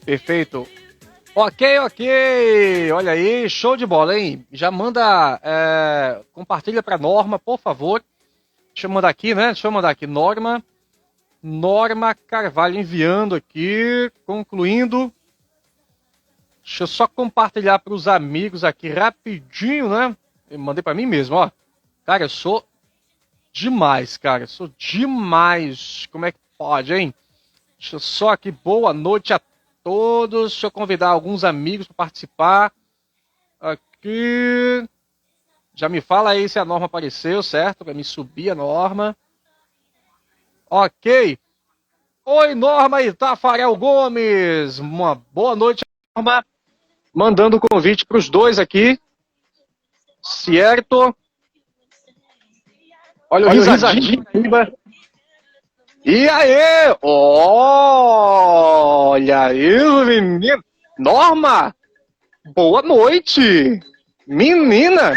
Perfeito. Ok, ok. Olha aí, show de bola, hein? Já manda, compartilha pra Norma, por favor. Deixa eu mandar aqui, né? Deixa eu mandar aqui. Norma Carvalho enviando aqui, concluindo. Deixa eu só compartilhar para os amigos aqui rapidinho, né? Eu mandei para mim mesmo, ó. Cara, eu sou demais, cara. Eu sou demais. Como é que pode, hein? Deixa eu só aqui. Boa noite a todos. Deixa eu convidar alguns amigos para participar. Aqui. Já me fala aí se a Norma apareceu, certo? Para me subir a Norma. Ok. Oi, Norma e Tafarel Gomes. Uma boa noite, Norma. Mandando o convite para os dois aqui. Certo. Olha o risadinho. E aí? Olha isso, menino. Norma, boa noite. Menina.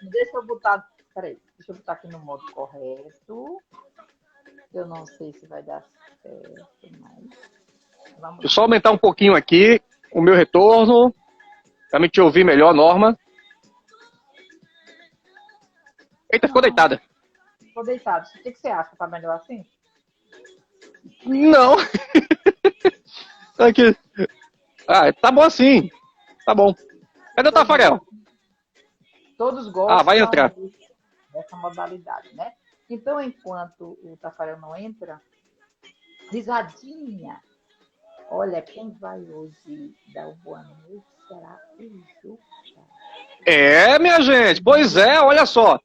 Deixa eu botar... Peraí, deixa eu botar aqui no modo correto. Eu não sei se vai dar certo, mas... Deixa eu só aumentar um pouquinho aqui o meu retorno, para me te ouvir melhor, Norma. Eita, ficou deitada. Ficou deitado. O que você acha? Tá melhor assim? Não. Aqui. Ah, tá bom assim. Tá bom. Cadê o Tafarel? Todos gostam vai entrar. dessa modalidade, né? Então, enquanto o Tafarel não entra, risadinha. Olha, quem vai hoje dar o boa noite será o Juca. Minha gente. Pois é, olha só.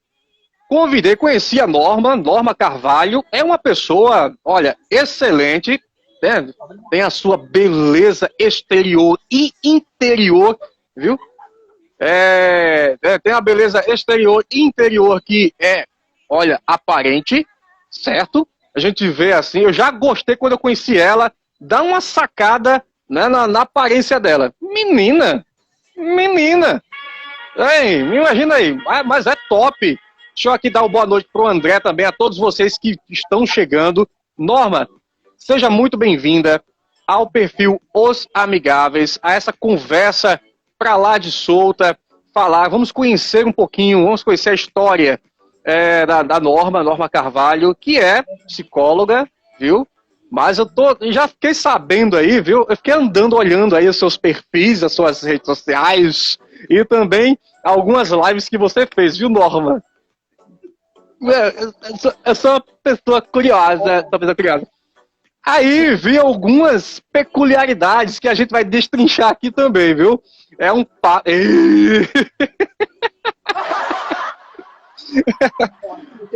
Conheci a Norma Carvalho. É uma pessoa, olha, excelente. Né? Tem a sua beleza exterior e interior, viu? Tem a beleza exterior e interior que é, olha, aparente, certo? A gente vê assim, eu já gostei quando eu conheci ela. Dá uma sacada, né, na aparência dela. Menina! Ei, me imagina aí, mas é top. Deixa eu aqui dar uma boa noite pro André também, a todos vocês que estão chegando. Norma, seja muito bem-vinda ao perfil Os Amigáveis, a essa conversa pra lá de solta, vamos conhecer um pouquinho, vamos conhecer a história da Norma Carvalho, que é psicóloga, viu? Mas já fiquei sabendo aí, viu? Eu fiquei andando, olhando aí os seus perfis, as suas redes sociais e também algumas lives que você fez, viu, Norma? Eu sou uma pessoa curiosa, Aí vi algumas peculiaridades que a gente vai destrinchar aqui também, viu? É um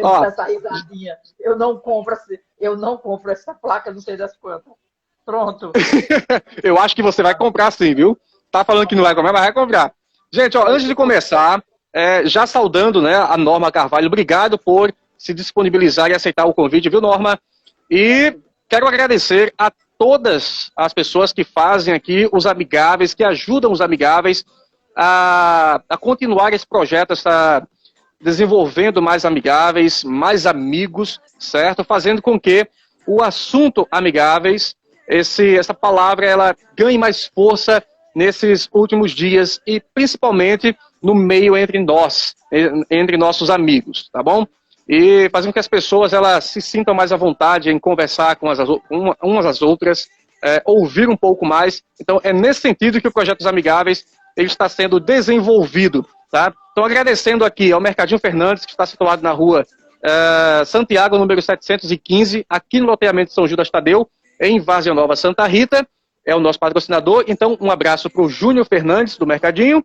Ó, essa risadinha. Eu não compro essa placa, não sei das quantas. Pronto. Eu acho que você vai comprar sim, viu? Tá falando que não vai comprar, mas vai comprar. Gente, ó, antes de começar, já saudando, né, a Norma Carvalho, obrigado por se disponibilizar e aceitar o convite, viu, Norma? E quero agradecer a todas as pessoas que fazem aqui os Amigáveis, que ajudam os Amigáveis a continuar esse projeto, desenvolvendo mais amigáveis, mais amigos, certo? Fazendo com que o assunto amigáveis, essa palavra, ela ganhe mais força nesses últimos dias e principalmente no meio entre nós, entre nossos amigos, tá bom? E fazendo com que as pessoas elas se sintam mais à vontade em conversar com umas às outras, ouvir um pouco mais. Então é nesse sentido que o Projeto dos Amigáveis ele está sendo desenvolvido, tá? Então agradecendo aqui ao Mercadinho Fernandes, que está situado na rua Santiago, número 715, aqui no loteamento São Judas Tadeu, em Várzea Nova, Santa Rita, é o nosso patrocinador. Então um abraço para o Júnior Fernandes, do Mercadinho,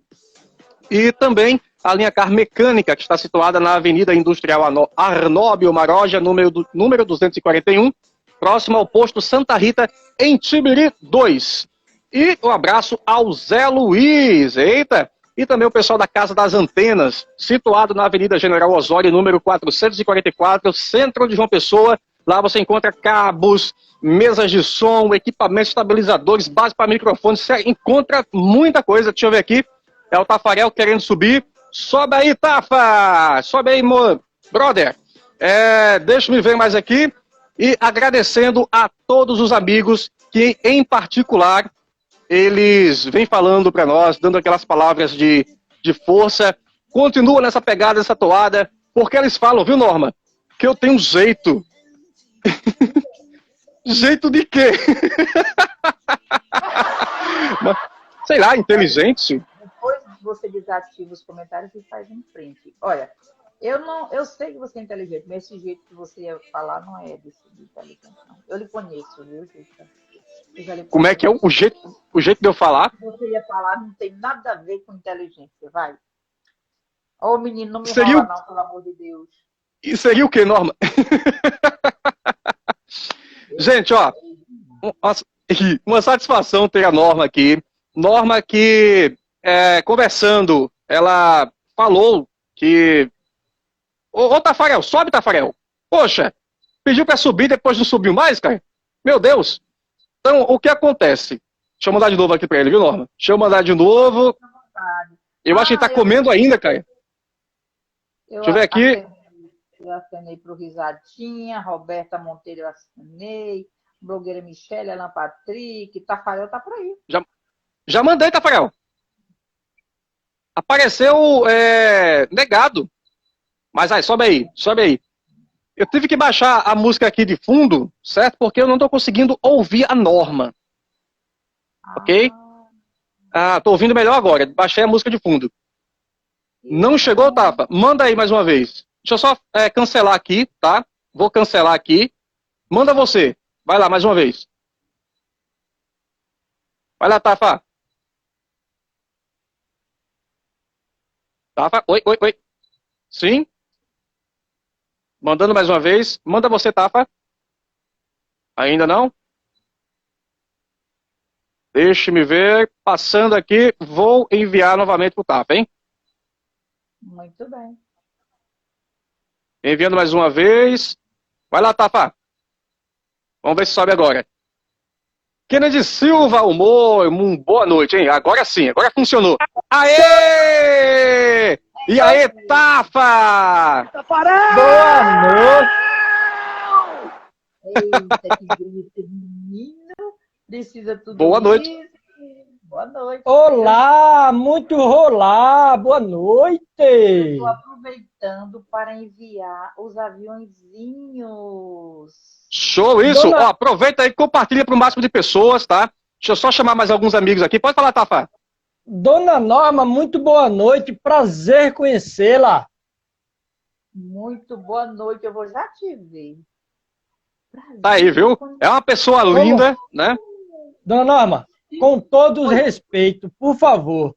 e também a linha Car Mecânica, que está situada na Avenida Industrial Arnóbio Maroja, número 241, próximo ao posto Santa Rita, em Tibiri 2. E um abraço ao Zé Luiz, eita! E também o pessoal da Casa das Antenas, situado na Avenida General Osório, número 444, centro de João Pessoa. Lá você encontra cabos, mesas de som, equipamentos estabilizadores, base para microfone. Você encontra muita coisa. Deixa eu ver aqui. É o Tafarel querendo subir. Sobe aí, Tafa! Sobe aí, brother. Deixa-me ver mais aqui. E agradecendo a todos os amigos que, em particular, eles vêm falando para nós, dando aquelas palavras de força. Continua nessa pegada, nessa toada, porque eles falam, viu, Norma? Que eu tenho um jeito. Jeito de quê? Sei lá, inteligente. Depois você desativa os comentários e faz um print. Olha, eu sei que você é inteligente, mas esse jeito que você ia falar não é desse de inteligente, não. Eu lhe conheço, viu, Justa? Como é que é o jeito de eu falar? O que você ia falar não tem nada a ver com inteligência, vai. Ô, menino, não me Seria enrola não, pelo amor de Deus. E seria o quê, Norma? Gente, ó, uma satisfação ter a Norma aqui. Norma que, conversando, ela falou que... Ô, Tafarel, sobe, Tafarel. Poxa, pediu pra subir, depois não subiu mais, cara? Meu Deus. Então, o que acontece? Deixa eu mandar de novo aqui pra ele, viu, Norma? Deixa eu mandar de novo. Eu acho que ele tá comendo ainda, cara. Deixa eu ver aqui. Eu acenei pro Risadinha, Roberta Monteiro eu acenei, blogueira Michele, Alan Patrick, Tafarel tá por aí. Já mandei, Tafarel. Apareceu negado. Mas aí, sobe aí, sobe aí. Eu tive que baixar a música aqui de fundo, certo? Porque eu não tô conseguindo ouvir a Norma. Ok? Tô ouvindo melhor agora. Baixei a música de fundo. Não chegou, Tafa? Manda aí mais uma vez. Deixa eu só cancelar aqui, tá? Vou cancelar aqui. Manda você. Vai lá, mais uma vez. Vai lá, Tafa. Tafa, oi. Sim? Mandando mais uma vez. Manda você, Tafa. Ainda não? Deixe-me ver. Passando aqui, vou enviar novamente pro Tafa, hein? Muito bem. Enviando mais uma vez. Vai lá, Tafa. Vamos ver se sobe agora. Kennedy Silva, humor, boa noite, hein? Agora sim, agora funcionou. Aê! E aí, Tafa? Boa noite! Eita, que grito, menino. Precisa tudo Boa noite. isso. Boa noite. Olá, muito olá, boa noite! Estou aproveitando para enviar os aviãozinhos. Show isso! Ó, aproveita aí e compartilha para o máximo de pessoas, tá? Deixa eu só chamar mais alguns amigos aqui. Pode falar, Tafa. Dona Norma, muito boa noite, prazer conhecê-la. Muito boa noite, eu vou já te ver. Prazer. Tá aí, viu? É uma pessoa linda, né? Dona Norma, com todo o respeito, por favor,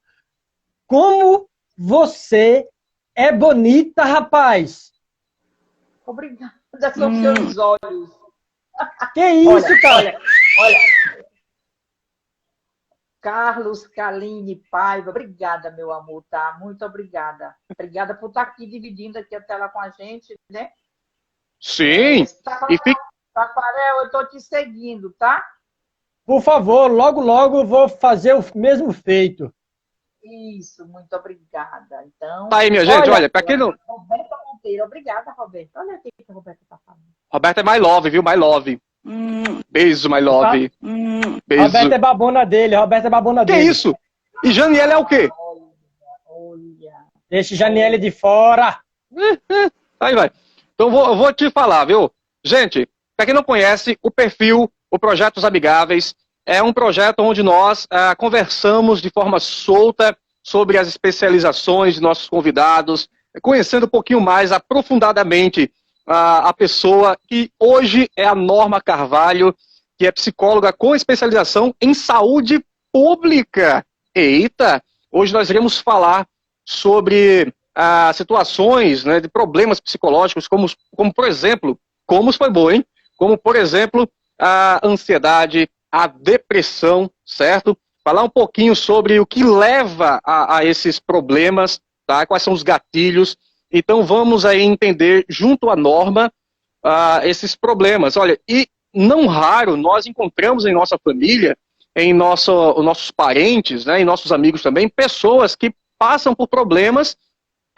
como você é bonita, rapaz? Obrigada, são seus olhos. Que isso, cara? Olha. Carlos Kaline Paiva, obrigada, meu amor, tá? Muito obrigada. Obrigada por estar aqui dividindo aqui a tela com a gente, né? Sim. Tafarel, eu tô te seguindo, tá? Por favor, logo, logo eu vou fazer o mesmo feito. Isso, muito obrigada. Então, tá aí, minha gente, olha, pra quem não... Roberta Monteiro, obrigada, Roberta. Olha aqui o que a Roberta tá falando. Roberta é my love, viu? My love. Beijo, my love. Beijo. Roberta é babona dele, Que isso? E Janiela é o quê? Olha. Deixa Janiele de fora. Aí vai. Então eu vou te falar, viu? Gente, pra quem não conhece, o perfil, o Projetos Amigáveis, é um projeto onde nós conversamos de forma solta sobre as especializações de nossos convidados, conhecendo um pouquinho mais aprofundadamente a pessoa que hoje é a Norma Carvalho, que é psicóloga com especialização em saúde pública. Eita! Hoje nós iremos falar sobre situações, né, de problemas psicológicos, como por exemplo, como foi bom, hein? Como, por exemplo, a ansiedade, a depressão, certo? Falar um pouquinho sobre o que leva a esses problemas, tá? Quais são os gatilhos. Então vamos aí entender junto à Norma esses problemas. Olha, e não raro nós encontramos em nossa família, em nossos parentes, né, em nossos amigos também, pessoas que passam por problemas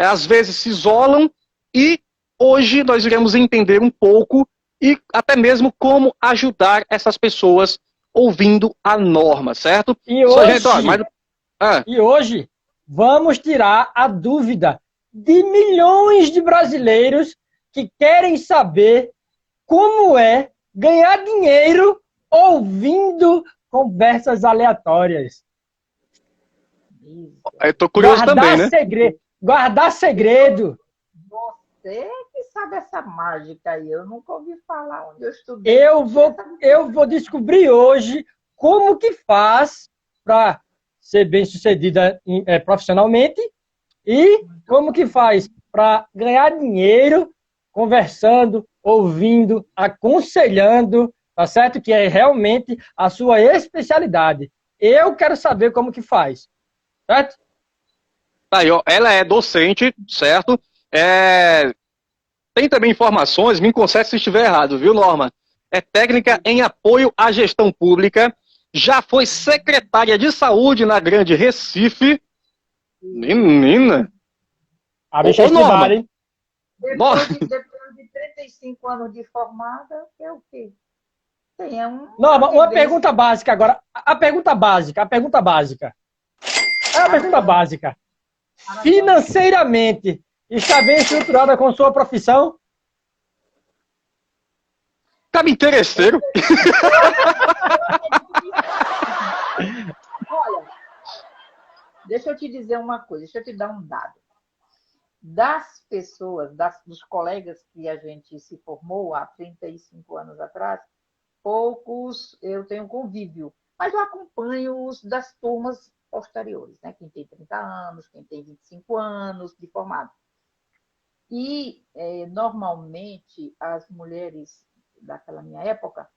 às vezes se isolam, e hoje nós iremos entender um pouco e até mesmo como ajudar essas pessoas ouvindo a norma, certo? E Só, gente, ó, hoje, ah, e hoje vamos tirar a dúvida de milhões de brasileiros que querem saber como é ganhar dinheiro ouvindo conversas aleatórias. eu tô curioso também, né? Guardar segredo. Você que sabe essa mágica aí. Eu nunca ouvi falar onde eu estudei. Eu vou descobrir hoje como que faz para ser bem-sucedida profissionalmente e como que faz para ganhar dinheiro conversando, ouvindo, aconselhando, tá certo? Que é realmente a sua especialidade. Eu quero saber como que faz, certo? Aí, ó, ela é docente, certo? Tem também informações, me conserte se estiver errado, viu, Norma? É técnica em apoio à gestão pública, já foi secretária de saúde na Grande Recife. Menina! A bicha é Norma! estudada, hein? Depois de 35 anos de formada, é o quê? Tem Norma, uma vivência. pergunta básica agora. A pergunta básica. É a pergunta básica. Financeiramente, está bem estruturada com sua profissão? Cabe interesseiro. Olha, deixa eu te dizer uma coisa, deixa eu te dar um dado. Das pessoas, dos colegas que a gente se formou há 35 anos atrás, poucos eu tenho convívio, mas eu acompanho os das turmas posteriores, né? Quem tem 30 anos, quem tem 25 anos de formado. E, normalmente, as mulheres daquela minha época,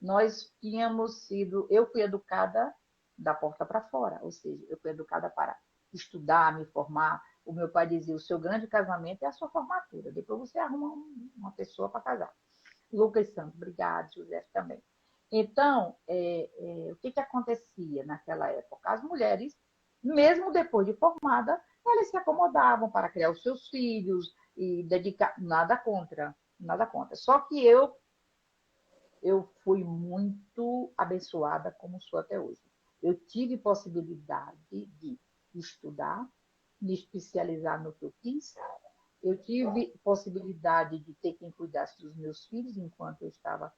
nós tínhamos sido... Eu fui educada da porta para fora, ou seja, eu fui educada para estudar, me formar. O meu pai dizia, o seu grande casamento é a sua formatura, depois você arruma uma pessoa para casar. Lucas Santos, obrigado, José também. Então, o que acontecia naquela época? As mulheres, mesmo depois de formada, elas se acomodavam para criar os seus filhos e dedicar... Nada contra, nada contra. Só que eu fui muito abençoada como sou até hoje. Eu tive possibilidade de estudar, me especializar no que eu quis. Eu tive possibilidade de ter quem cuidasse dos meus filhos enquanto eu estava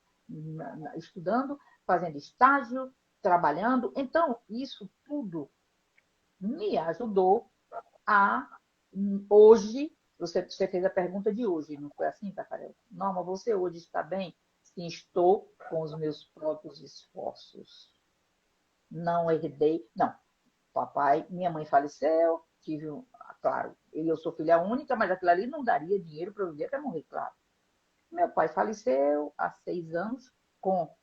estudando, fazendo estágio, trabalhando. Então, isso tudo me ajudou a, hoje, você fez a pergunta de hoje, não foi assim, Tafarel? Norma, você hoje está bem? Sim, estou com os meus próprios esforços. Não herdei, não. Papai, minha mãe faleceu, tive, claro, eu sou filha única, mas aquilo ali não daria dinheiro para eu viver até morrer, claro. Meu pai faleceu há 6 anos,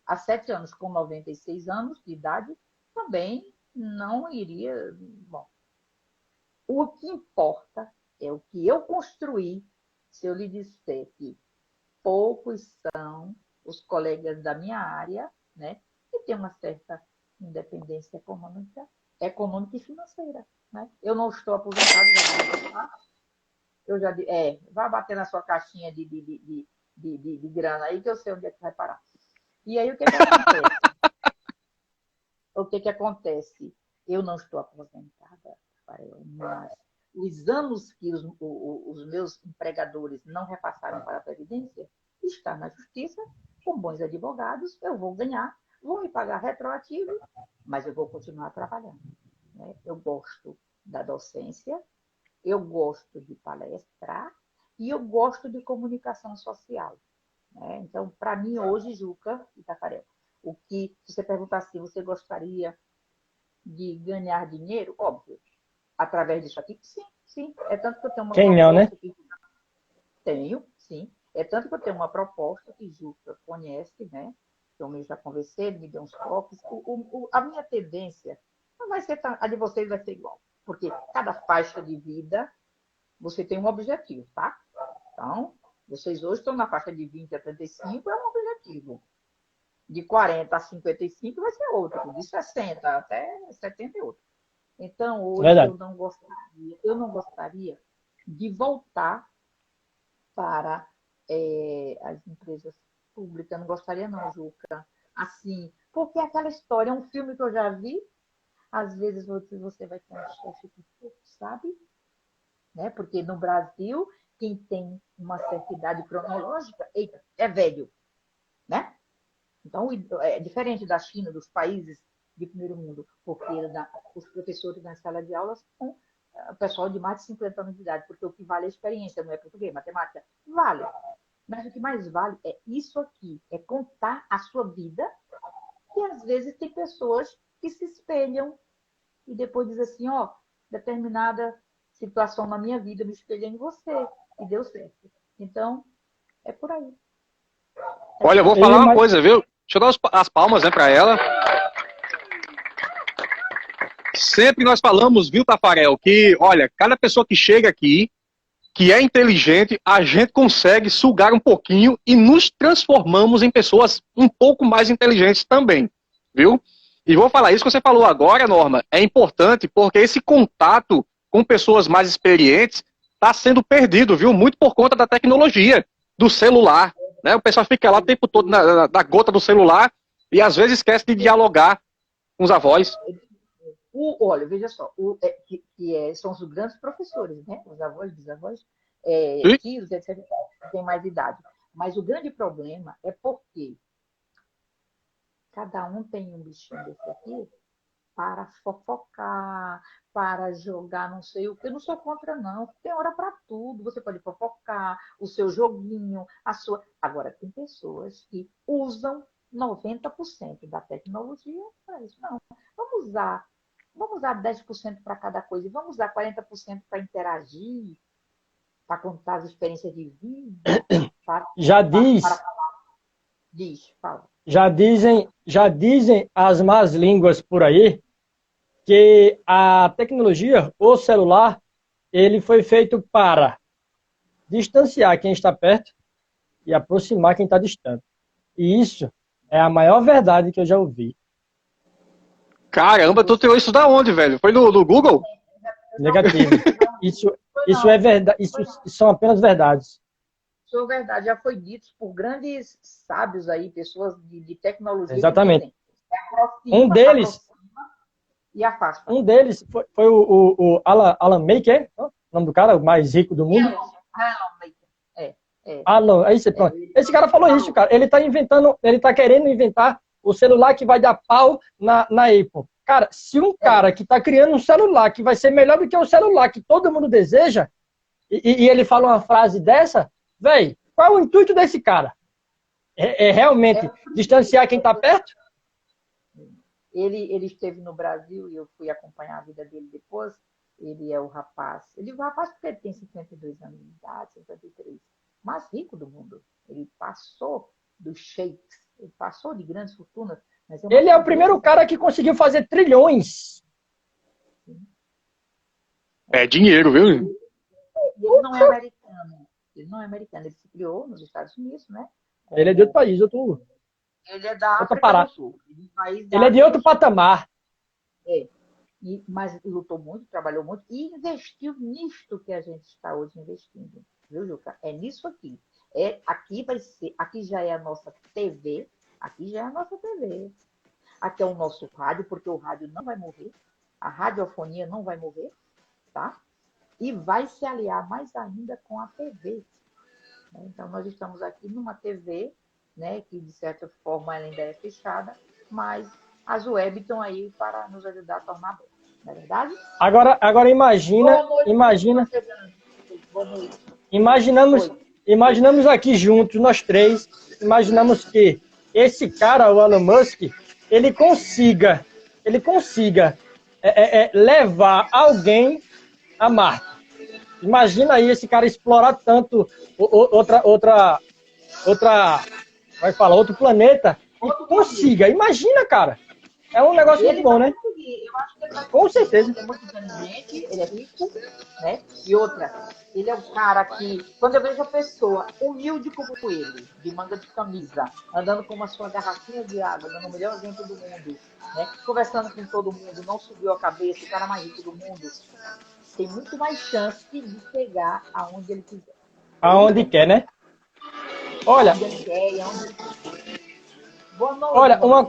há 7 anos, com 96 anos de idade, também não iria. Bom, o que importa é o que eu construí. Se eu lhe disser que poucos são os colegas da minha área, né, que têm uma certa independência econômica e financeira. Né? Eu não estou aposentada, vai bater na sua caixinha de grana aí, que eu sei onde é que vai parar. E aí, o que acontece? Eu não estou aposentada, mas os anos que os meus empregadores não repassaram para a Previdência, está na Justiça, com bons advogados, eu vou ganhar, vou me pagar retroativo, mas eu vou continuar trabalhando. Né? Eu gosto da docência, eu gosto de palestrar e eu gosto de comunicação social. Né? Então, para mim, hoje, Juca e Tafarel, se você perguntar se você gostaria de ganhar dinheiro, óbvio, através disso aqui, sim, sim. É tanto que eu tenho uma Quem não, né? proposta que... Tenho, sim. É tanto que eu tenho uma proposta que Juca conhece, né? Eu já conversei, ele me deu uns toques. A minha tendência não vai ser a de vocês vai ser igual. Porque cada faixa de vida você tem um objetivo, tá? Então, vocês hoje estão na faixa de 20 a 35, é um objetivo. De 40 a 55 vai ser outro. De 60 até 70 é outro. Então, hoje Verdade. eu não gostaria de voltar para as empresas públicas. Eu não gostaria não, Juca. Assim, porque é aquela história, é um filme que eu já vi, às vezes você vai ter um chefe que pouco sabe, né? Porque no Brasil, quem tem uma certa idade cronológica, eita, é velho, né? Então, é diferente da China, dos países de primeiro mundo, porque os professores na sala de aula são pessoal de mais de 50 anos de idade, porque o que vale é a experiência, não é português, matemática. Vale. Mas o que mais vale é isso aqui, é contar a sua vida, e às vezes tem pessoas que se espelham e depois dizem assim, ó, determinada situação na minha vida, eu me espelhei em você, e deu certo. Então, é por aí. Olha, eu vou falar uma coisa, viu? Deixa eu dar as palmas, né, para ela. Sempre nós falamos, viu, Tafarel, que, olha, cada pessoa que chega aqui, que é inteligente, a gente consegue sugar um pouquinho e nos transformamos em pessoas um pouco mais inteligentes também, viu? E vou falar isso que você falou agora, Norma, é importante porque esse contato com pessoas mais experientes está sendo perdido, viu? Muito por conta da tecnologia, do celular, né? O pessoal fica lá o tempo todo na gota do celular e às vezes esquece de dialogar com os avós. Olha, veja só, são os grandes professores, né? Os avós, bisavós, tios, etc., têm mais idade. Mas o grande problema é porque cada um tem um bichinho desse aqui para fofocar, para jogar não sei o que. Eu não sou contra, não. Tem hora para tudo. Você pode fofocar, o seu joguinho, a sua... Agora, tem pessoas que usam 90% da tecnologia para isso. Não, vamos usar 10% para cada coisa, e vamos usar 40% para interagir, para contar as experiências de vida. Já dizem as más línguas por aí que a tecnologia, o celular, ele foi feito para distanciar quem está perto e aproximar quem está distante. E isso é a maior verdade que eu já ouvi. Caramba, tu tirou isso da onde, velho? Foi no Google? Negativo. Isso é verdade. Isso são apenas verdades. Isso é verdade. Já foi dito por grandes sábios aí, pessoas de tecnologia. Exatamente. Um deles foi o Alan Maker, o nome do cara, o mais rico do mundo. Alan, aí você pronto. Esse cara falou isso, cara. Ele tá querendo inventar o celular que vai dar pau na Apple. Cara, se um cara que está criando um celular que vai ser melhor do que o celular que todo mundo deseja, e ele fala uma frase dessa, velho, qual é o intuito desse cara? É realmente distanciar quem está perto? Ele esteve no Brasil e eu fui acompanhar a vida dele depois. Ele é o rapaz. Ele é o rapaz porque ele tem 52 anos de idade, 53. Mais rico do mundo. Ele passou dos sheiks. Ele passou de grandes fortunas. Mas ele é o primeiro cara que conseguiu fazer trilhões. É dinheiro, viu? Ele não é americano. Ele se criou nos Estados Unidos, né? Ele é de outro país, Ele é da África do Sul. Ele é de outro patamar. Mas lutou muito, trabalhou muito e investiu nisto que a gente está hoje investindo. Viu, Juca? É nisso aqui. Aqui já é a nossa TV. Aqui já é a nossa TV. Aqui é o nosso rádio, porque o rádio não vai morrer. A radiofonia não vai morrer, tá? E vai se aliar mais ainda com a TV. Então, nós estamos aqui numa TV, né, que, de certa forma, ela ainda é fechada, mas as web estão aí para nos ajudar a tornar bom. Não é verdade? Agora imaginamos aqui juntos, nós três, imaginamos que esse cara, o Elon Musk, ele consiga levar alguém a Marte. Imagina aí esse cara explorar tanto outro planeta e consiga. Imagina, cara. É um negócio Ele muito bom, vai né? conseguir. Eu acho que ele vai Com conseguir. certeza. Ele é muito inteligente, ele é rico, né? E outra, ele é um cara que, quando eu vejo a pessoa humilde como ele, de manga de camisa, andando com uma sua garrafinha de água, dando o melhor exemplo do mundo, né? Conversando com todo mundo, não subiu a cabeça, o cara mais rico do mundo, tem muito mais chance de chegar aonde ele quiser. Aonde quer, né? Olha, Aonde ele quer e aonde ele quiser. Boa noite, olha, boa noite. uma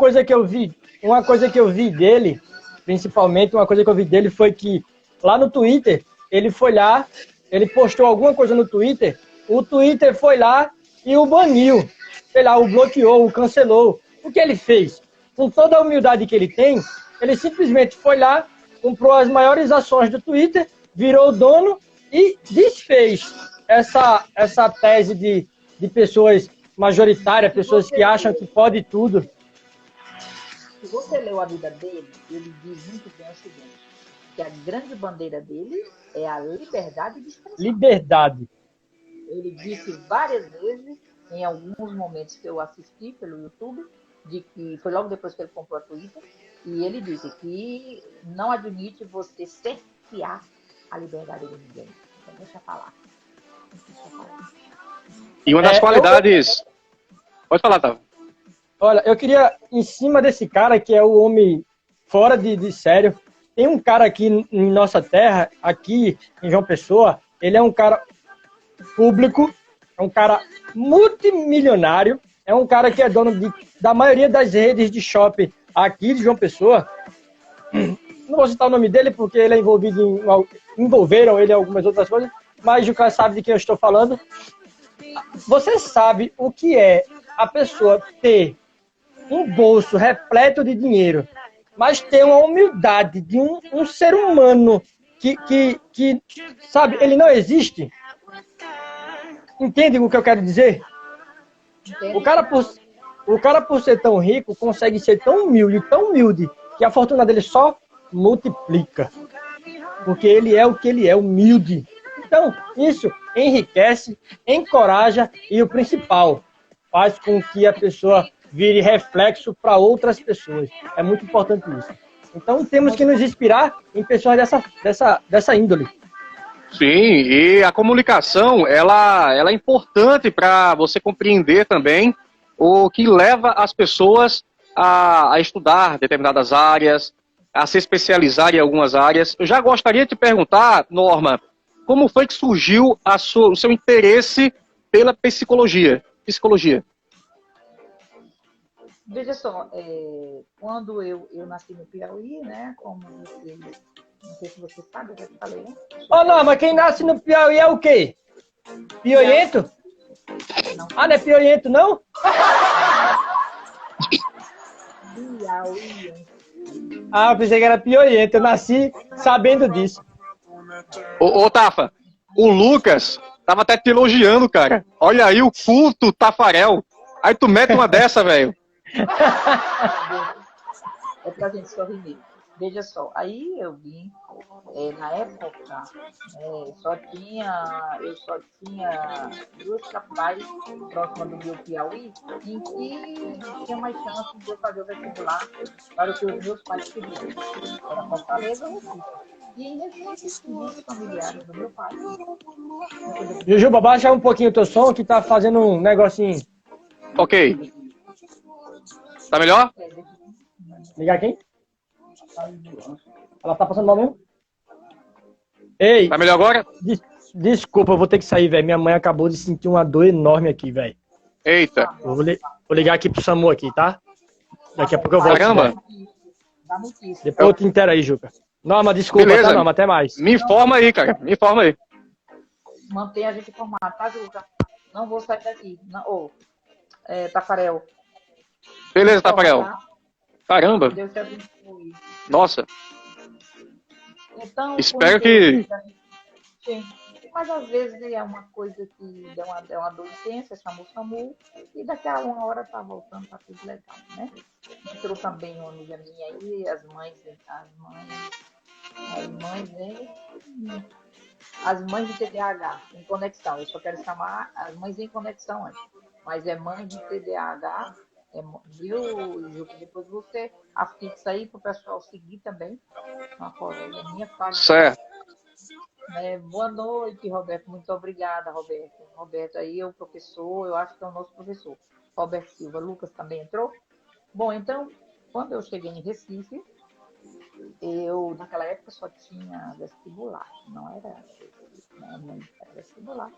coisa que eu vi dele, principalmente uma coisa que eu vi dele foi que lá no Twitter, ele foi lá, ele postou alguma coisa no Twitter, o Twitter foi lá e o baniu, sei lá, o bloqueou, o cancelou. O que ele fez? Com toda a humildade que ele tem, ele simplesmente foi lá, comprou as maiores ações do Twitter, virou dono e desfez essa tese de pessoas majoritárias, pessoas que acham que pode tudo. Se você leu a vida dele, ele diz muito bem o seguinte, que a grande bandeira dele é a liberdade de expressão. Liberdade. Ele disse várias vezes, em alguns momentos que eu assisti pelo YouTube, de que foi logo depois que ele comprou a Twitter, e ele disse que não admite você cercear a liberdade de ninguém. Então deixa eu falar. E uma das qualidades... Pode falar, Tava. Olha, eu queria, em cima desse cara, que é o homem fora de sério, tem um cara aqui em nossa terra, aqui em João Pessoa, ele é um cara público, é um cara multimilionário, é um cara que é dono da maioria das redes de shopping aqui de João Pessoa. Não vou citar o nome dele porque ele é envolveram ele em algumas outras coisas, mas o cara sabe de quem eu estou falando. Você sabe o que é a pessoa ter um bolso repleto de dinheiro, mas ter uma humildade de um ser humano que, sabe, ele não existe? Entende o que eu quero dizer? Entende? O cara, por ser tão rico, consegue ser tão humilde, que a fortuna dele só multiplica. Porque ele é o que ele é, humilde. Então, isso enriquece, encoraja e o principal, faz com que a pessoa vire reflexo para outras pessoas. É muito importante isso. Então, temos que nos inspirar em pessoas dessa índole. Sim, e a comunicação, ela é importante para você compreender também o que leva as pessoas a estudar determinadas áreas, a se especializar em algumas áreas. Eu já gostaria de te perguntar, Norma, como foi que surgiu o seu interesse pela psicologia? Veja só, quando eu nasci no Piauí, né? Como você, não sei se você sabe, eu já te falei, né? Ô, não, mas quem nasce no Piauí é o quê? Piolhento? Não. Ah, não é piolhento, não? Piauí. Ah, eu pensei que era piolhento. Eu nasci sabendo disso. Ô, Tafa, o Lucas tava até te elogiando, cara. Olha aí o culto Tafarel. Aí tu mete uma dessa, velho. É pra gente sorrir mesmo. Veja só, aí eu vim, na época, eu só tinha duas capitais próximas do meu Piauí, em que tinha mais chance de eu fazer o vestibular para o que os meus pais queriam. Era Fortaleza ou Recife. E em Recife, muitos familiares do meu pai. Jujuba, baixa um pouquinho o teu som que tá fazendo um negocinho. Ok. Tá melhor? Ligar quem? Ela tá passando mal mesmo? Ei, Tá melhor agora? desculpa, eu vou ter que sair, velho. Minha mãe acabou de sentir uma dor enorme aqui, velho. Eita. Eu vou ligar aqui pro SAMU aqui, tá? Daqui a pouco eu volto. Caramba. Depois eu te intero aí, Juca. Norma, desculpa, Beleza. tá, Norma? Até mais. Me informa aí, cara. Me informa aí. Mantém a gente informado, tá, Juca? Não vou sair daqui. Não, Tafarel. Beleza, Tafarel. Tá? Caramba. Deus te abençoe. Nossa. Então, Espero que... Sim. Mas às vezes é uma coisa que deu uma dor intensa, chamou o SAMU, e daqui a uma hora tá voltando, tá tudo legal, né? Entrou também uma amiga minha aí, as mães, as mães de TDAH em conexão. Eu só quero chamar as mães em conexão antes. Mas é mãe de TDAH Viu, Ju? Depois você afixa aí para o pessoal seguir também. Uma colega minha fala. Certo. Boa noite, Roberto. Muito obrigada, Roberto. Roberto aí é o professor, eu acho que é o nosso professor. Roberto Silva. Lucas também entrou? Bom, então, quando eu cheguei em Recife, naquela época, só tinha vestibular, não era, era vestibular.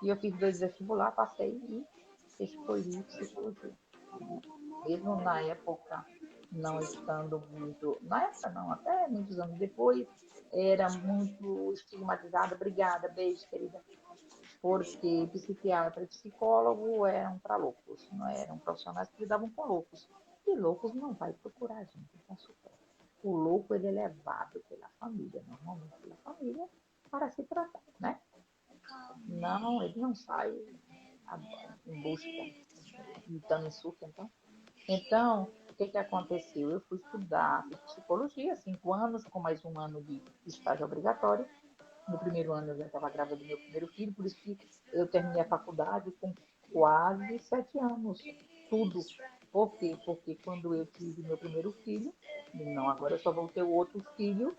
E eu fiz 2 vestibular, passei e escolhi psicologia. Mesmo na época, não estando muito. Na época, não, até muitos anos depois, era muito estigmatizada. Obrigada, beijo, querida. Porque psiquiatra e psicólogo eram para loucos, não eram profissionais que lidavam com loucos. E loucos não vai procurar a gente em consultório. O louco ele é levado pela família, normalmente pela família, para se tratar, né? Não, ele não sai em busca, gritando em surto, então. Então, o que que aconteceu? Eu fui estudar psicologia, 5 anos, com mais um ano de estágio obrigatório. No primeiro ano eu já estava grávida do meu primeiro filho, por isso que eu terminei a faculdade com quase 7 anos. Tudo. Por quê? Porque quando eu tive meu primeiro filho, não, agora eu só vou ter o outro filho,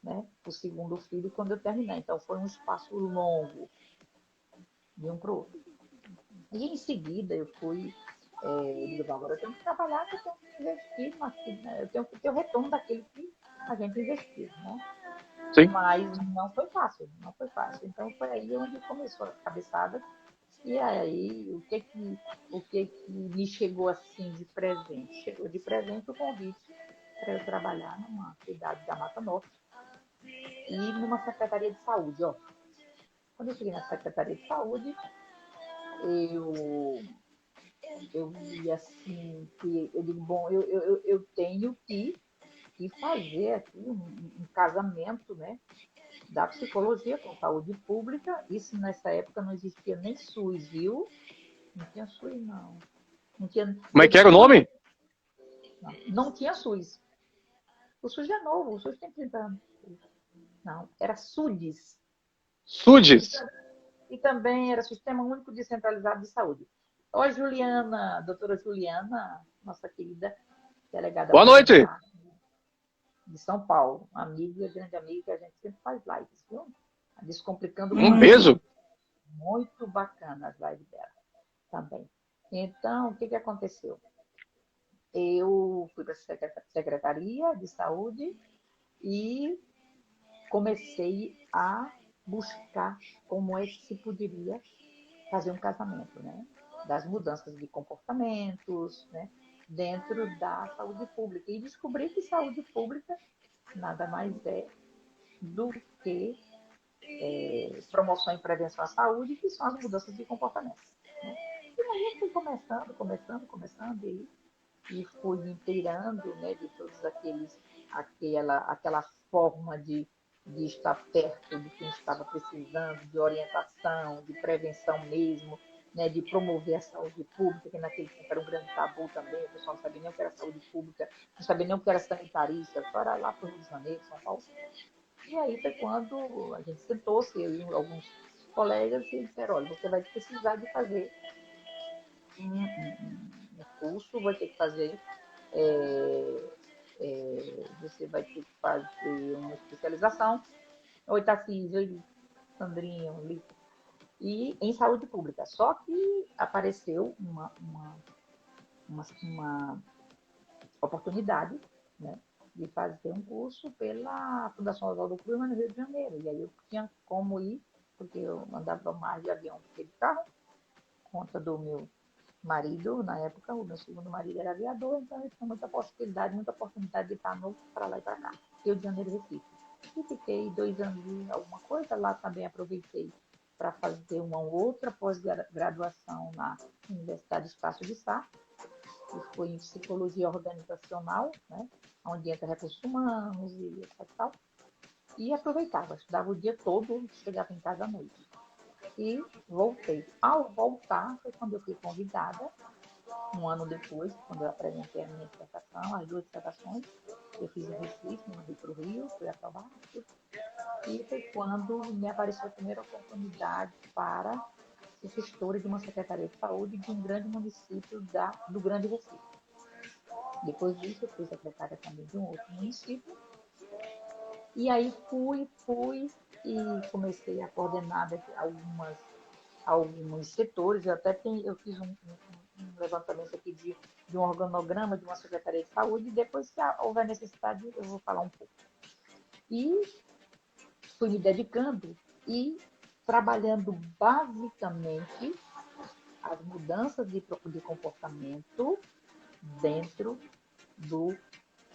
né? O segundo filho quando eu terminar. Então foi um espaço longo de um para o outro. E em seguida eu fui, digo, agora eu tenho que trabalhar, que eu tenho que investir naquilo, né? Eu tenho que ter o retorno daquilo que a gente investiu, né? Sim. Mas não foi fácil, não foi fácil. Então foi aí onde começou a cabeçada. E aí, o que que me chegou assim de presente? Chegou de presente o convite para eu trabalhar numa cidade da Mata Norte e numa secretaria de saúde. Ó. Quando eu cheguei na secretaria de saúde, eu, eu vi assim, que eu digo, bom, eu tenho que fazer aqui um casamento, né? Da psicologia com saúde pública. Isso nessa época não existia nem SUS, viu? Não tinha SUS, não. Não tinha, Como é eu que era digo, o nome? não tinha SUS. O SUS é novo, o SUS tem 30 anos. Não, era SUDES. E, Sudes. e também era Sistema Único Descentralizado de Saúde. Ó, Juliana, doutora Juliana, nossa querida delegada Boa noite. parlamentar de São Paulo, amiga, grande amiga, que a gente sempre faz lives, viu? Descomplicando o Um conhecimento. beijo. Muito bacana as lives dela também. Então, o que aconteceu? Eu fui para a Secretaria de Saúde e comecei a buscar como é que se poderia fazer um casamento, né? Das mudanças de comportamentos, né? Dentro da saúde pública. E descobri que saúde pública nada mais é do que promoção e prevenção à saúde, que são as mudanças de comportamento. Né? E aí eu fui começando, e fui me inteirando, né, de todos aquela forma de estar perto de quem estava precisando, de orientação, de prevenção mesmo, né, de promover a saúde pública, que naquele tempo era um grande tabu também, o pessoal não sabia nem o que era saúde pública, não sabia nem o que era sanitarista, só era lá para o Rio de Janeiro, São Paulo. E aí foi quando a gente sentou-se, eu e alguns colegas, e disseram, olha, você vai precisar de fazer um curso, vai ter que fazer, você vai ter que fazer uma especialização. Oi, Tarcísio, oi, Sandrinho, Lito. E em saúde pública. Só que apareceu uma oportunidade, né, de fazer um curso pela Fundação Oswaldo Cruz, no Rio de Janeiro. E aí eu tinha como ir, porque eu andava mais de avião do que de carro, conta do meu marido, na época, o meu segundo marido era aviador, então eu tinha muita possibilidade, muita oportunidade de estar no para lá e para cá. Rio de Janeiro, Recife. E fiquei 2 anos e alguma coisa, lá também aproveitei para fazer uma outra pós-graduação na Universidade Estácio de Sá, que foi em psicologia organizacional, né, onde entra recursos humanos e etc. Tal. E aproveitava, estudava o dia todo, chegava em casa à noite. E voltei. Ao voltar, foi quando eu fui convidada, um ano depois, quando eu apresentei a minha dissertação, as 2 dissertações, eu fiz em Recife, mandei para o Rio, fui aprovada. E foi quando me apareceu a primeira oportunidade para ser gestora de uma Secretaria de Saúde de um grande município do Grande Recife. Depois disso, eu fui secretária também de um outro município. E aí fui e comecei a coordenar alguns setores. Eu fiz um levantamento aqui de um organograma de uma Secretaria de Saúde, e depois, se houver necessidade, eu vou falar um pouco. E fui me dedicando e trabalhando basicamente as mudanças de comportamento dentro do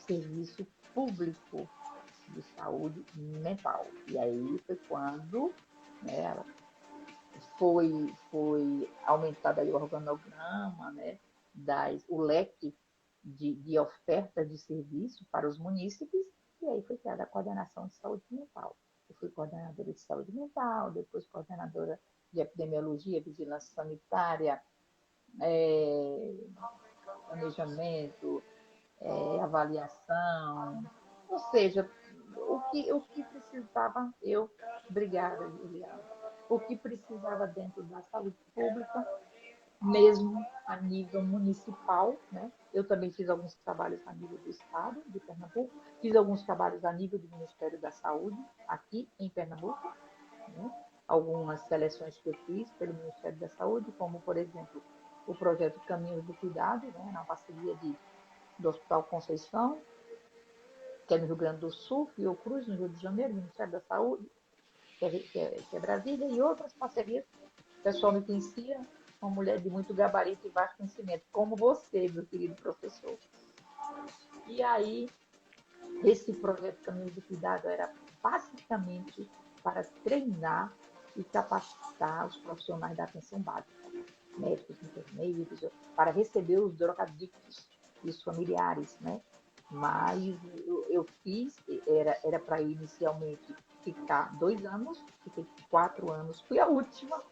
serviço público de saúde mental. E aí foi quando, né, foi aumentado aí o organograma, né, o leque de oferta de serviço para os munícipes, e aí foi criada a coordenação de saúde mental. Eu fui coordenadora de saúde mental, depois coordenadora de epidemiologia, vigilância sanitária, planejamento, avaliação, ou seja, o que precisava, obrigada, Juliana, o que precisava dentro da saúde pública, mesmo a nível municipal, né? Eu também fiz alguns trabalhos a nível do Estado de Pernambuco, fiz alguns trabalhos a nível do Ministério da Saúde, aqui em Pernambuco, né? Algumas seleções que eu fiz pelo Ministério da Saúde, como, por exemplo, o projeto Caminhos do Cuidado, né? Na parceria do Hospital Conceição, que é no Rio Grande do Sul, Fiocruz, no Rio de Janeiro, Ministério da Saúde, que é Brasília, e outras parcerias. O pessoal me conhecia, uma mulher de muito gabarito e vasto conhecimento, como você, meu querido professor. E aí, esse projeto Caminhos do Cuidado era basicamente para treinar e capacitar os profissionais da atenção básica, médicos, enfermeiros, para receber os drogadictos e os familiares, né? Mas eu fiz, era para inicialmente ficar 2 anos, fiquei 4 anos, fui a última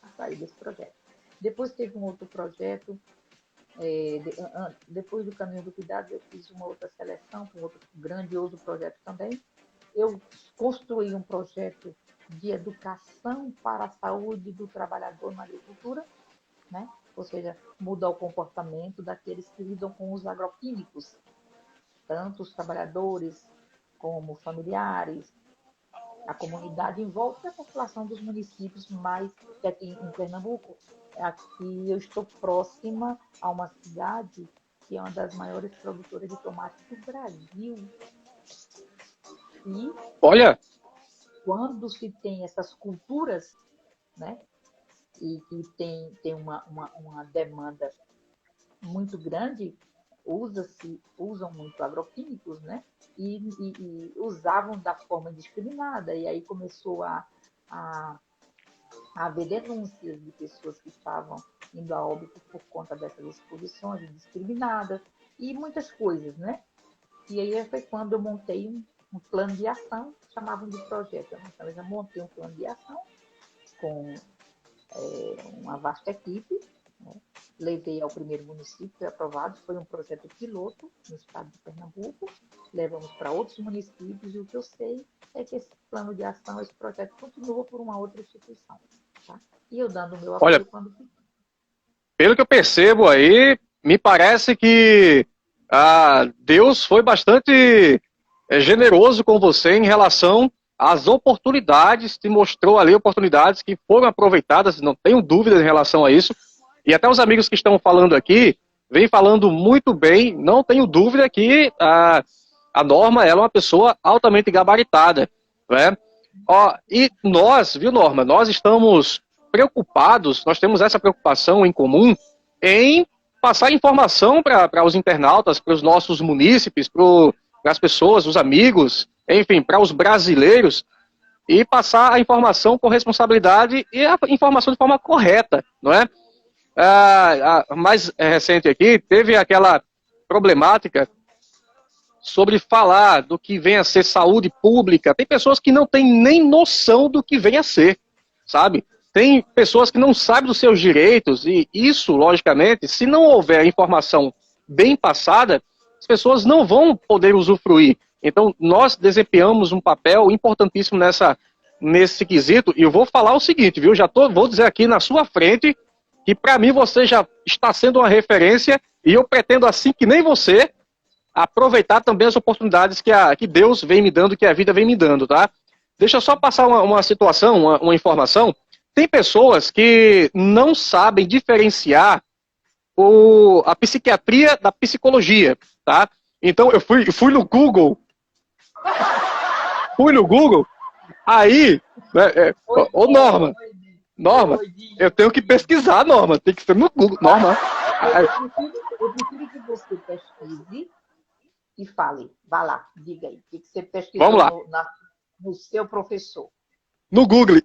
a sair desse projeto. Depois teve um outro projeto, depois do Caminho do Cuidado, eu fiz uma outra seleção, um outro grandioso projeto também. Eu construí um projeto de educação para a saúde do trabalhador na agricultura, né? Ou seja, mudar o comportamento daqueles que lidam com os agroquímicos, tanto os trabalhadores como familiares, a comunidade em volta da população dos municípios, mais que aqui em Pernambuco. Aqui eu estou próxima a uma cidade que é uma das maiores produtoras de tomate do Brasil. E Olha, quando se tem essas culturas, né, e tem uma demanda muito grande, usam muito agroquímicos, né? E usavam da forma indiscriminada, e aí começou a haver denúncias de pessoas que estavam indo a óbito por conta dessas exposições indiscriminadas, e muitas coisas, né? E aí foi quando eu montei um plano de ação, chamavam de projeto. Então, eu montei um plano de ação com uma vasta equipe, né? Levei ao primeiro município, foi aprovado, foi um projeto piloto no estado de Pernambuco, levamos para outros municípios, e o que eu sei é que esse plano de ação, esse projeto continua por uma outra instituição. Tá? E eu dando o meu apoio quando fiz. Pelo que eu percebo aí, me parece que Deus foi bastante generoso com você em relação às oportunidades, te mostrou ali oportunidades que foram aproveitadas, não tenho dúvidas em relação a isso. E até os amigos que estão falando aqui, vêm falando muito bem, não tenho dúvida que a Norma ela é uma pessoa altamente gabaritada, né? E nós, viu, Norma, nós estamos preocupados, nós temos essa preocupação em comum em passar informação para os internautas, para os nossos munícipes, para as pessoas, os amigos, enfim, para os brasileiros, e passar a informação com responsabilidade e a informação de forma correta, não é? A mais recente aqui, teve aquela problemática sobre falar do que vem a ser saúde pública. Tem pessoas que não têm nem noção do que vem a ser, sabe? Tem pessoas que não sabem dos seus direitos, e isso, logicamente, se não houver informação bem passada, as pessoas não vão poder usufruir. Então, nós desempenhamos um papel importantíssimo nesse quesito, e eu vou falar o seguinte, viu? Vou dizer aqui na sua frente que para mim você já está sendo uma referência e eu pretendo, assim que nem você, aproveitar também as oportunidades que Deus vem me dando, que a vida vem me dando, tá? Deixa eu só passar uma situação, uma informação. Tem pessoas que não sabem diferenciar a psiquiatria da psicologia, tá? Então eu fui no Google, aí, né, ô Norma, eu tenho que pesquisar, Norma, tem que ser no Google, Norma. Eu prefiro que você pesquise e fale. Vá lá, diga aí. O que você pesquisou Vamos lá. no seu professor? No Google.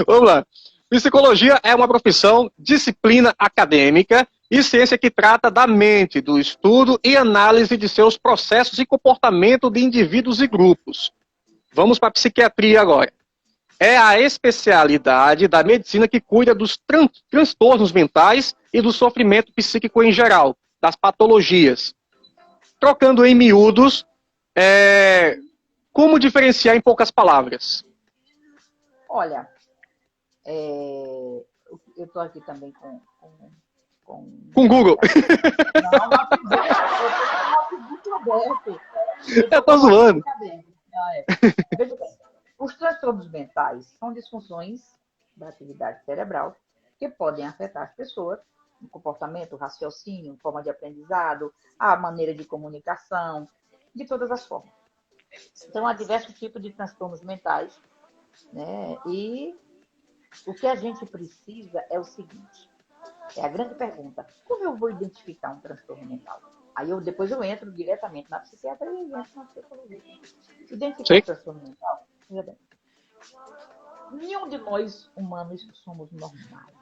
Vamos lá. Psicologia é uma profissão, disciplina acadêmica e ciência que trata da mente, do estudo e análise de seus processos e comportamento de indivíduos e grupos. Vamos para a psiquiatria agora. É a especialidade da medicina que cuida dos transtornos mentais e do sofrimento psíquico em geral, das patologias. Trocando em miúdos, como diferenciar em poucas palavras? Olha, eu estou aqui também com Com Google. Eu estou zoando. Veja bem, os transtornos mentais são disfunções da atividade cerebral que podem afetar as pessoas no comportamento, raciocínio, forma de aprendizado, a maneira de comunicação, de todas as formas. Então, há diversos tipos de transtornos mentais, né? E o que a gente precisa é o seguinte, é a grande pergunta, como eu vou identificar um transtorno mental? Aí depois eu entro diretamente na psiquiatria e entro na psicologia. Identificar o transtorno mental, veja bem, nenhum de nós humanos somos normais.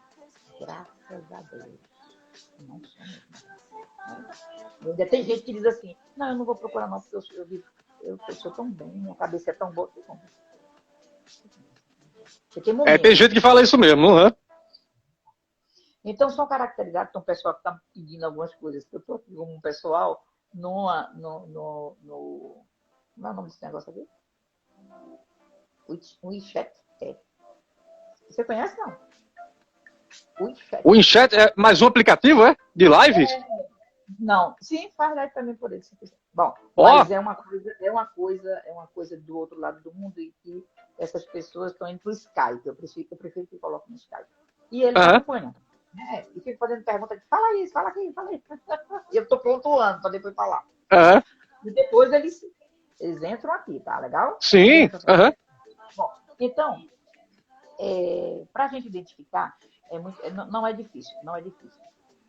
Graças a Deus. Não somos normais. Ainda tem gente que diz assim, não, eu não vou procurar não, porque eu sou tão bem, minha cabeça é tão boa. Tem gente que fala isso mesmo, não é? Então, são caracterizados, tem um pessoal que está pedindo algumas coisas. Eu estou aqui com um pessoal como é o nome desse negócio aqui? O WeChat. Você conhece, não? O WeChat é mais um aplicativo, é? De lives? Não. Sim, faz live também por ele, se quiser. Bom, mas é uma coisa do outro lado do mundo e que essas pessoas estão indo para o Skype. Eu prefiro que coloque no Skype. E eles acompanham. E fico fazendo pergunta de fala isso, fala aqui, fala isso. E eu estou pontuando para depois falar. E depois eles entram aqui, tá legal? Sim. Bom, então, para a gente identificar, não é difícil, não é difícil.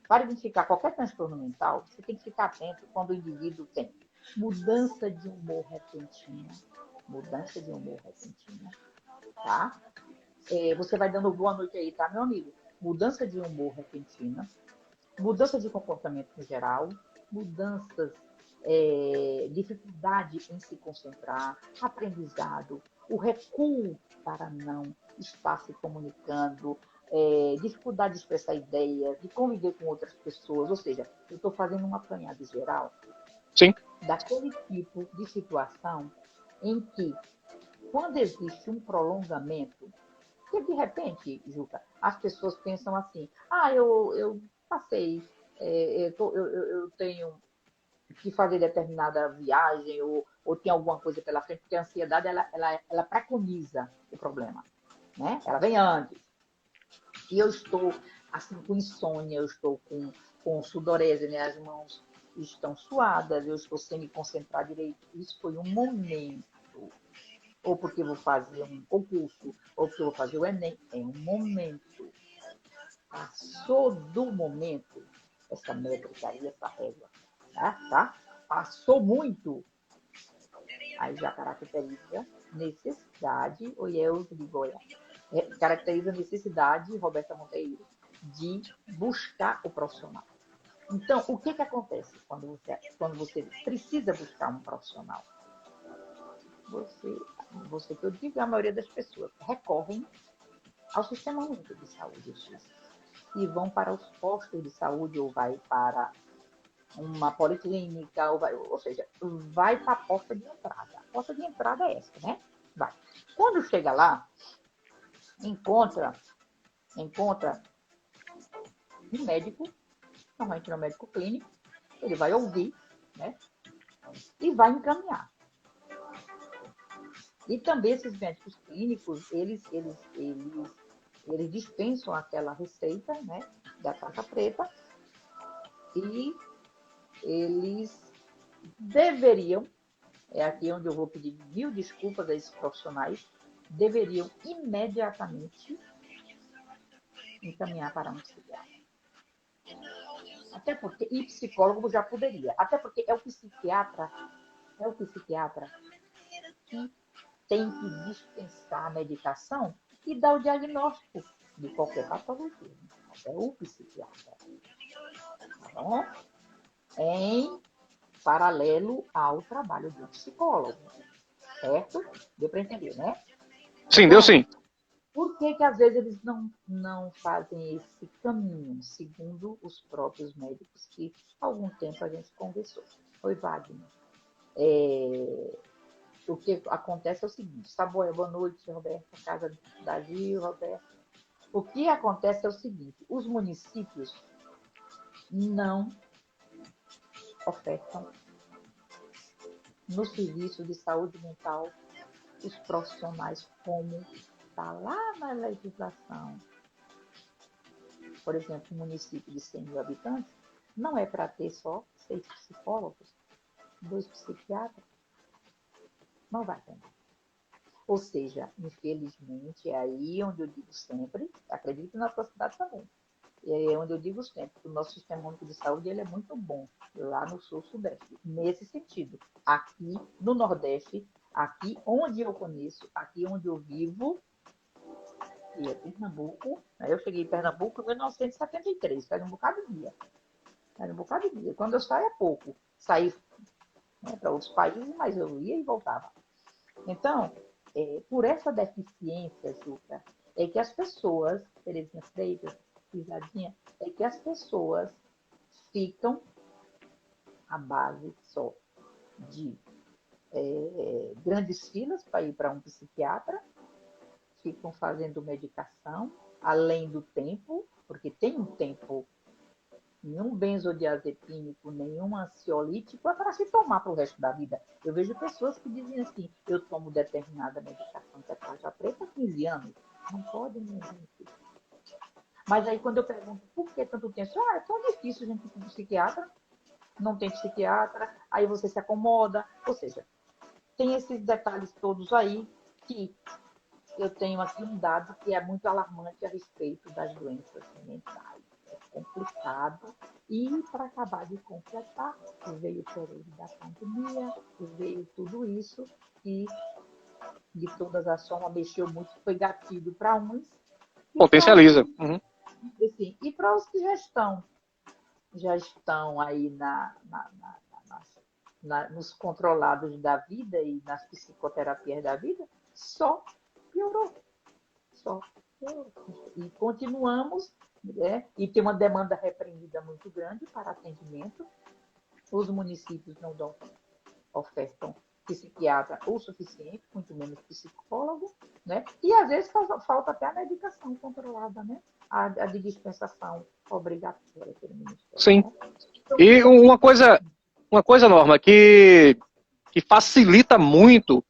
Para identificar qualquer transtorno mental, você tem que ficar atento quando o indivíduo tem mudança de humor repentina. Mudança de humor repentina, tá? Você vai dando boa noite aí, tá, meu amigo? Mudança de humor repentina, mudança de comportamento em geral, mudanças, dificuldade em se concentrar, aprendizado, o recuo para não estar se comunicando, dificuldade de expressar ideias, de conviver com outras pessoas. Ou seja, eu estou fazendo um apanhado geral daquele tipo de situação em que, quando existe um prolongamento, que de repente, Juca, as pessoas pensam assim, eu passei, eu tenho que fazer determinada viagem ou tem alguma coisa pela frente, porque a ansiedade, ela preconiza o problema, né? Ela vem antes. E eu estou assim com insônia, eu estou com sudorese, minhas mãos estão suadas, eu estou sem me concentrar direito. Isso foi um momento. Ou porque vou fazer um concurso, ou porque vou fazer o Enem. É um momento. Passou do momento, essa métrica aí, essa régua, tá? Passou muito. Aí já caracteriza necessidade, ou eu digo, caracteriza necessidade, Roberta Monteiro, de buscar o profissional. Então, o que acontece quando você precisa buscar um profissional? Você que eu digo, a maioria das pessoas recorrem ao Sistema Único de Saúde, o SUS, e vão para os postos de saúde ou vai para uma policlínica, ou seja, vai para a porta de entrada. A porta de entrada é essa, né? Vai. Quando chega lá, encontra um médico, normalmente é um médico clínico, ele vai ouvir, né? E vai encaminhar. E também esses médicos clínicos, eles dispensam aquela receita, né, da caixa preta, e eles deveriam, é aqui onde eu vou pedir 1000 desculpas a esses profissionais, deveriam imediatamente encaminhar para um psiquiatra. Até porque, e psicólogo já poderia, até porque é o psiquiatra que tem que dispensar a medicação e dar o diagnóstico de qualquer patologia. É o psiquiatra. Tá bom? Em paralelo ao trabalho do psicólogo. Certo? Deu para entender, né? Sim, deu sim. Por que às vezes eles não fazem esse caminho, segundo os próprios médicos que há algum tempo a gente conversou? Oi, Wagner. O que acontece é o seguinte, boa noite, Roberto, casa da Gil, Roberto. O que acontece é o seguinte, os municípios não ofertam no serviço de saúde mental os profissionais como está lá na legislação. Por exemplo, um município de 100 mil habitantes não é para ter só 6 psicólogos, 2 psiquiatras. Não vai ter. Ou seja, infelizmente, é aí onde eu digo sempre, acredito na sua cidade também, é onde eu digo sempre, que o nosso sistema único de saúde ele é muito bom, lá no sul-sudeste, nesse sentido. Aqui no Nordeste, aqui onde eu conheço, aqui onde eu vivo, e é Pernambuco, né? Eu cheguei em Pernambuco em 1973, faz um bocado de dia. Quando eu saio é pouco. Saí, né, para outros países, mas eu ia e voltava. Então, por essa deficiência, Juca, é que as pessoas, Terezinha Freitas, Pisadinha, é que as pessoas ficam à base só de grandes filas para ir para um psiquiatra, ficam fazendo medicação, além do tempo, porque tem um tempo, nenhum benzodiazepínico, nenhum ansiolítico é para se tomar para o resto da vida. Eu vejo pessoas que dizem assim, eu tomo determinada medicação que é caixa preta há 15 anos. Não pode, minha gente. Mas aí quando eu pergunto por que tanto tempo, é tão difícil a gente ir para um psiquiatra, não tem psiquiatra, aí você se acomoda. Ou seja, tem esses detalhes todos aí que eu tenho aqui um dado que é muito alarmante a respeito das doenças mentais. É complicado. E, para acabar de completar, veio o período da pandemia, veio tudo isso, e de todas as formas mexeu muito, foi gatilho para uns. Potencializa. Uhum. Assim, e para os que já estão aí nos controlados da vida e nas psicoterapias da vida, só piorou. E continuamos, né? E tem uma demanda reprimida muito grande para atendimento. Os municípios não ofertam psiquiatra o suficiente, muito menos psicólogo, né? E às vezes falta até a medicação controlada, né? A de dispensação obrigatória pelo Ministério. Sim. Né? E uma coisa, Norma, que facilita muito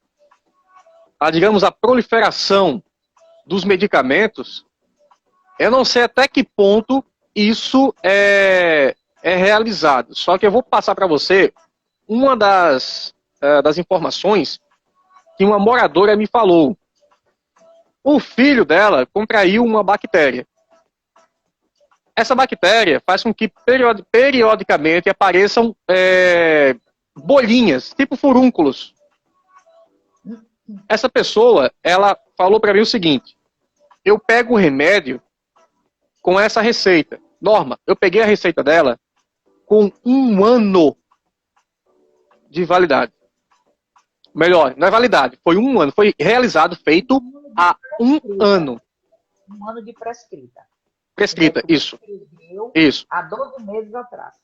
digamos, a proliferação dos medicamentos, eu não sei até que ponto isso é realizado. Só que eu vou passar para você uma das informações que uma moradora me falou. O filho dela contraiu uma bactéria. Essa bactéria faz com que periodicamente apareçam bolinhas, tipo furúnculos. Essa pessoa, ela falou para mim o seguinte, eu pego o remédio com essa receita. Norma, eu peguei a receita dela com 1 ano de validade. Melhor, não é validade, foi 1 ano. Foi realizado, feito há 1 ano. 1 ano de prescrita. Prescrita, isso. Isso. Há 12 meses atrás.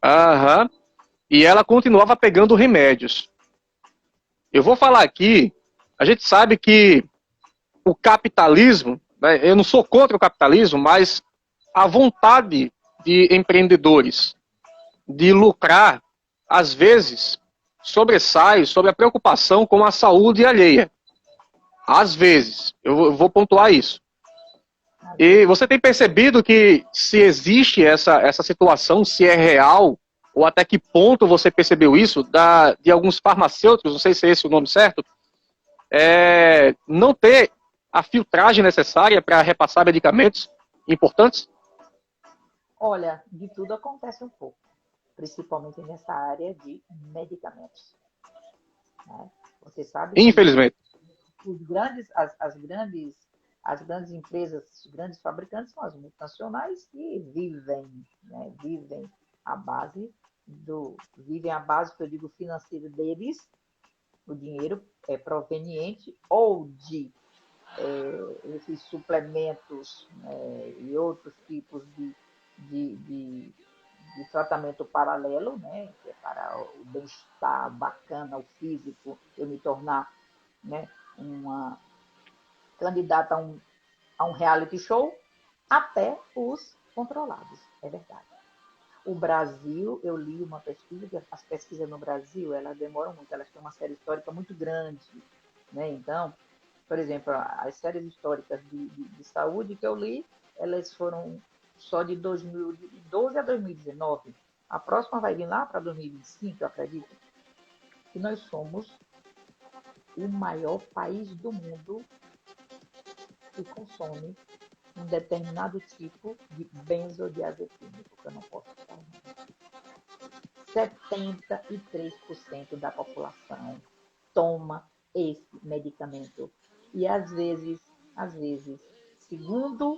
Aham. E ela continuava pegando remédios. Eu vou falar aqui A gente sabe que o capitalismo, né, eu não sou contra o capitalismo, mas a vontade de empreendedores de lucrar, às vezes, sobressai sobre a preocupação com a saúde alheia. Às vezes, eu vou pontuar isso. E você tem percebido que se existe essa situação, se é real, ou até que ponto você percebeu isso, de alguns farmacêuticos, não sei se é esse o nome certo, não ter a filtragem necessária para repassar medicamentos importantes? Olha, de tudo acontece um pouco, principalmente nessa área de medicamentos, né? Você sabe que Infelizmente. as grandes empresas, os grandes fabricantes são as multinacionais que vivem, né, vivem a base, que eu digo, financeira deles. O dinheiro é proveniente ou de esses suplementos, né, e outros tipos de, de, de tratamento paralelo, né, que é para o bem-estar bacana, o físico, eu me tornar, né, uma candidata a um reality show, até os controlados, é verdade. O Brasil, eu li uma pesquisa, que as pesquisas no Brasil, elas demoram muito, elas têm uma série histórica muito grande, né? Então, por exemplo, as séries históricas de saúde que eu li, elas foram só de 2012 a 2019. A próxima vai vir lá para 2025, eu acredito. E nós somos o maior país do mundo que consome um determinado tipo de benzodiazepínico, que eu não posso falar. 73% da população toma esse medicamento. E às vezes, segundo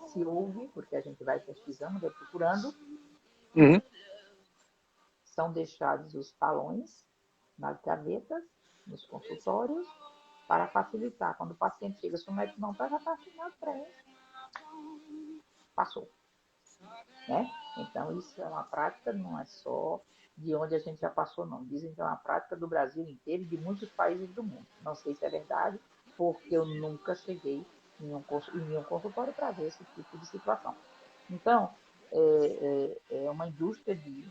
se ouve, porque a gente vai pesquisando, vai procurando, Uhum. são deixados os talões nas gavetas, nos consultórios, para facilitar. Quando o paciente chega, se o médico não está, já está assinado para ele. Passou. Né? Então, isso é uma prática, não é só de onde a gente já passou, não. Dizem que é uma prática do Brasil inteiro e de muitos países do mundo. Não sei se é verdade, porque eu nunca cheguei em um consultório para ver esse tipo de situação. Então, é uma indústria de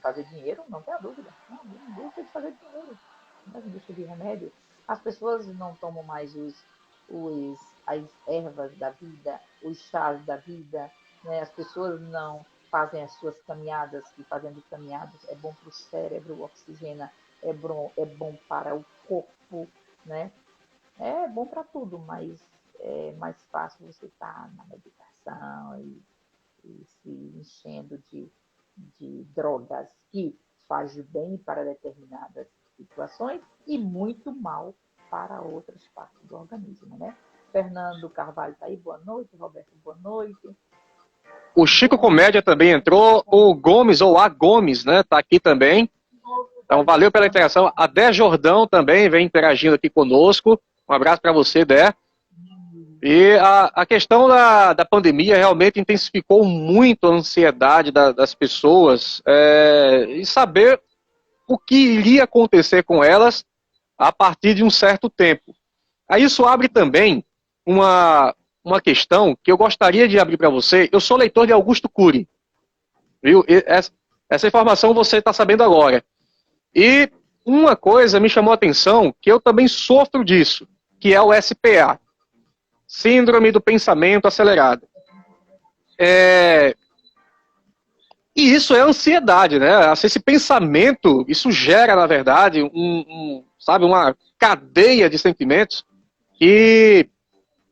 fazer dinheiro, não tem a dúvida. É uma indústria de fazer dinheiro, uma indústria de remédio. As pessoas não tomam mais as ervas da vida, os chás da vida, né? As pessoas não fazem as suas caminhadas, e fazendo caminhadas é bom para o cérebro, o oxigênio é bom para o corpo, né? É bom para tudo, mas é mais fácil você estar na medicação e se enchendo de drogas que fazem bem para determinadas situações e muito mal para outras partes do organismo, né? Fernando Carvalho está aí, boa noite. Roberto, boa noite. O Chico Comédia também entrou, o Gomes, ou a Gomes, né, tá aqui também. Então, valeu pela interação. A Dé Jordão também vem interagindo aqui conosco. Um abraço para você, Dé. E a questão da pandemia realmente intensificou muito a ansiedade das pessoas e saber o que iria acontecer com elas a partir de um certo tempo. Aí isso abre também uma questão que eu gostaria de abrir para você. Eu sou leitor de Augusto Cury, viu? Essa informação você está sabendo agora. E uma coisa me chamou a atenção, que eu também sofro disso, que é o SPA, Síndrome do Pensamento Acelerado. E isso é ansiedade, né? Esse pensamento, isso gera, na verdade, sabe, uma cadeia de sentimentos que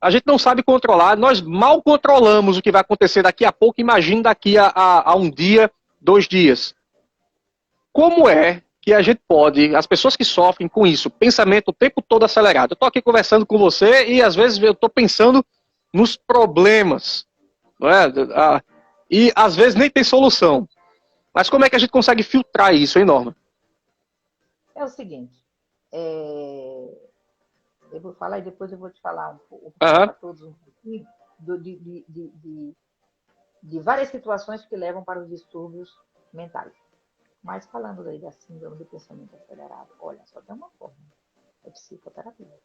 a gente não sabe controlar. Nós mal controlamos o que vai acontecer daqui a pouco. Imagine daqui a um dia, 2 dias. Como é que a gente pode, as pessoas que sofrem com isso, pensamento o tempo todo acelerado? Eu estou aqui conversando com você e às vezes eu estou pensando nos problemas, não é? E às vezes nem tem solução. Mas como é que a gente consegue filtrar isso, hein, Norma? É o seguinte, eu vou falar e depois eu vou te falar um pouco Aham. para todos um pouquinho de várias situações que levam para os distúrbios mentais. Mas falando aí da síndrome do pensamento acelerado, olha, só tem uma forma, é psicoterapia.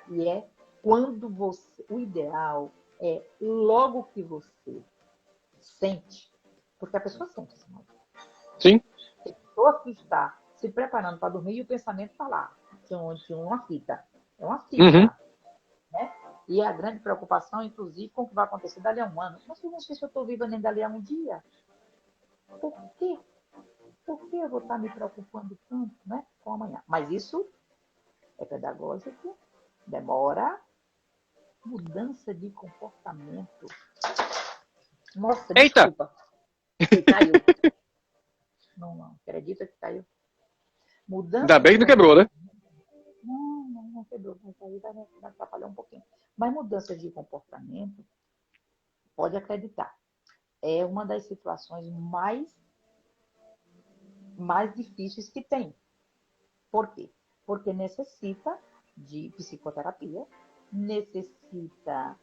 E é quando você, o ideal é logo que você sente, porque a pessoa sente esse momento. Sim. A pessoa que está se preparando para dormir e o pensamento está lá. Tinha uma fita. É uma fita. Uhum. Né? E a grande preocupação, inclusive, com o que vai acontecer dali a um ano. Mas eu não sei se eu estou viva nem dali a um dia. Por quê? Por que eu vou estar me preocupando tanto, né, com amanhã? Mas isso é pedagógico, demora, mudança de comportamento. Nossa, Eita! desculpa. Caiu. Não, acredita que caiu. Ainda Mudança bem de que não quebrou, né? comportamento. Não quebrou. Mas aí vai atrapalhar um pouquinho. Mas mudanças de comportamento, pode acreditar, é uma das situações mais difíceis que tem. Por quê? Porque necessita de psicoterapia, necessita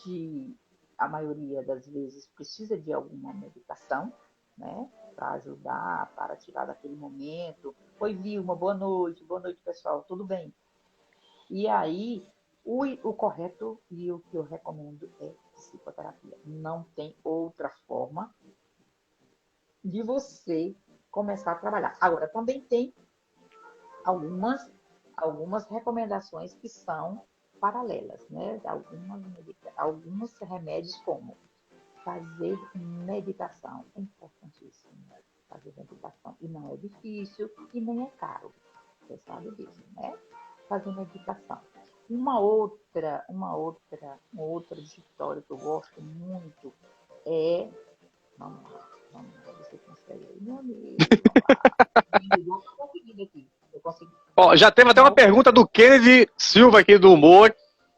de, a maioria das vezes, precisa de alguma medicação, né? Para ajudar, para tirar daquele momento. Oi, Vilma, boa noite, pessoal, tudo bem? E aí, o correto e o que eu recomendo é psicoterapia. Não tem outra forma de você começar a trabalhar. Agora, também tem algumas recomendações que são paralelas, né? Alguns remédios como fazer meditação. É importantíssimo fazer meditação. E não é difícil e nem é caro. Você sabe disso, né? Fazer meditação. Um outro digitório que eu gosto muito é. Vamos lá, você consegue aí, meu amigo. Vamos lá. Eu estou conseguindo aqui. Eu consegui. Ó, já teve até uma pergunta do Kennedy Silva aqui do Humor.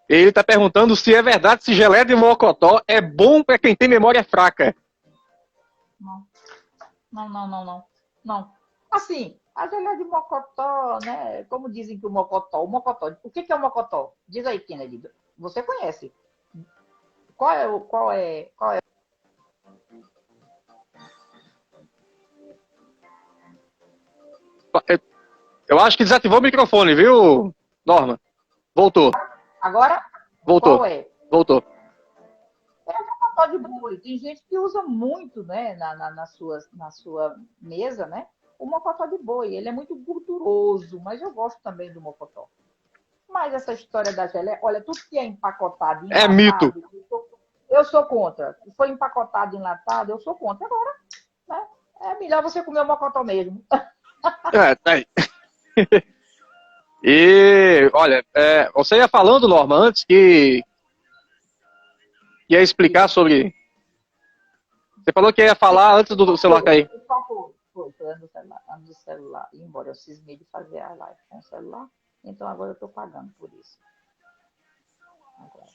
Ele está perguntando se é verdade se geleia de mocotó é bom para quem tem memória fraca. Não. Assim, a geleia de mocotó, né? Como dizem que o mocotó. O que é o mocotó? Diz aí, Kennedy. Você conhece. Qual é? Eu acho que desativou o microfone, viu, Norma? Voltou. Agora, Voltou. qual é? Voltou. É o mocotó de boi. Tem gente que usa muito, né, na sua mesa, né? O mocotó de boi. Ele é muito gorduroso, mas eu gosto também do mocotó. Mas essa história da geleia, olha, tudo que é empacotado, É mito. enlatado, eu sou contra. Se for empacotado, enlatado, eu sou contra. Agora, né? É melhor você comer o mocotó mesmo. É, tá aí. E, olha, você ia falando, Norma, antes que ia explicar sobre. Você falou que ia falar antes do celular cair. Foi antes do celular. Embora eu cismei de fazer a live com o celular, então agora eu estou pagando por isso. Agora.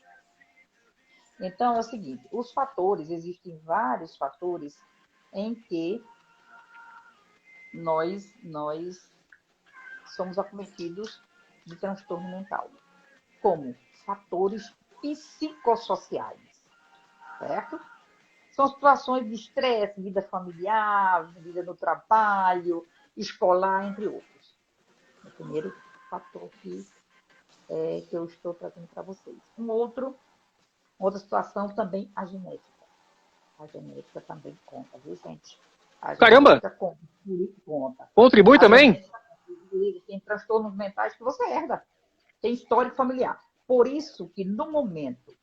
Então é o seguinte, existem vários fatores em que nós somos acometidos de transtorno mental, como fatores psicossociais, certo? São situações de estresse, vida familiar, vida no trabalho, escolar, entre outros. É o primeiro fator que eu estou trazendo para vocês. Outra situação também, a genética. A genética também conta, viu, gente? A Caramba! genética conta. Contribui A também? genética tem transtornos mentais que você herda. Tem histórico familiar. Por isso que no momento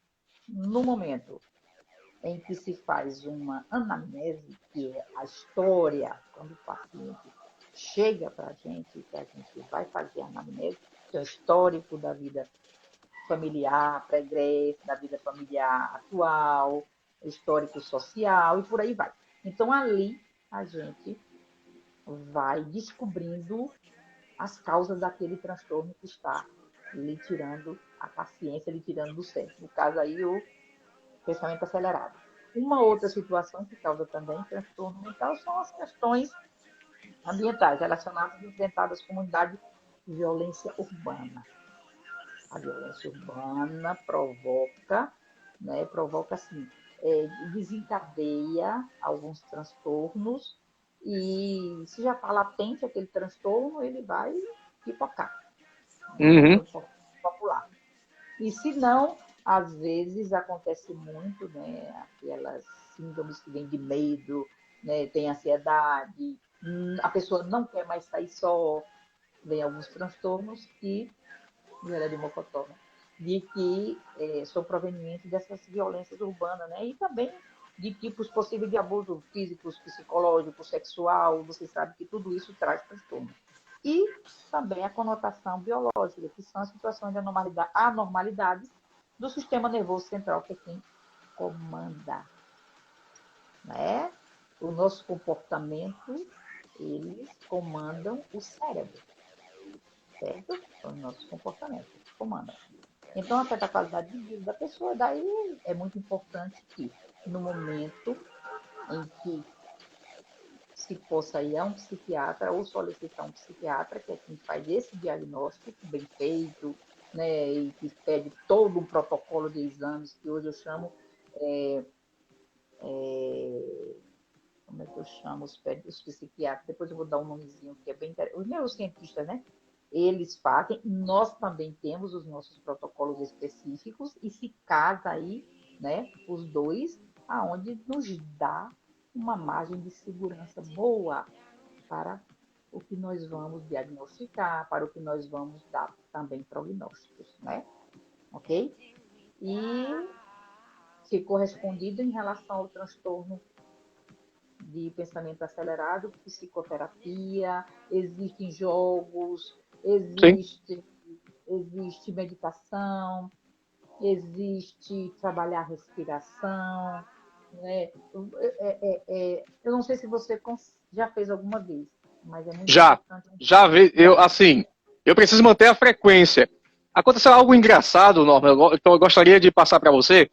em que se faz uma anamnese, que é a história, quando o paciente chega para a gente, que a gente vai fazer a anamnese, que é o histórico da vida familiar, pregressa, da vida familiar atual, histórico social e por aí vai. Então, ali, a gente vai descobrindo as causas daquele transtorno que está lhe tirando a paciência, lhe tirando do centro. No caso aí, o pensamento acelerado. Uma outra situação que causa também transtorno mental são as questões ambientais relacionadas e enfrentadas às comunidades de violência urbana. A violência urbana provoca assim, desencadeia alguns transtornos E se já está latente aquele transtorno, ele vai pipocar, Uhum. popular. E se não, às vezes acontece muito, né? Aquelas síndromes que vêm de medo, né? Tem ansiedade, a pessoa não quer mais sair só, vem alguns transtornos que, de Mocotó, né? De que são provenientes dessas violências urbanas, né? E também de tipos possíveis de abuso físico, psicológico, sexual, você sabe que tudo isso traz transtorno. E também a conotação biológica, que são as situações de anormalidades do sistema nervoso central, que é quem comanda, né? O nosso comportamento, eles comandam o cérebro, certo? São os nossos comportamentos que comandam. Então, afeta a qualidade de vida da pessoa. Daí é muito importante que, no momento em que se possa ir a um psiquiatra ou solicitar um psiquiatra, que é quem faz esse diagnóstico bem feito, né, e que pede todo um protocolo de exames, que hoje eu chamo, é, é, como é que eu chamo os psiquiatras? Depois eu vou dar um nomezinho que é bem interessante. Os neurocientistas, né? Eles fazem, nós também temos os nossos protocolos específicos, e se casa aí, né, os dois, aonde nos dá uma margem de segurança boa para o que nós vamos diagnosticar, para o que nós vamos dar também prognósticos, né? Ok? E se correspondido em relação ao transtorno de pensamento acelerado, psicoterapia, existem jogos, Sim. existe meditação, existe trabalhar a respiração, né? Eu não sei se você já fez alguma vez, mas é muito Já, importante. já vi, Já. eu, assim, eu preciso manter a frequência. Aconteceu algo engraçado, Norma, então eu gostaria de passar para você.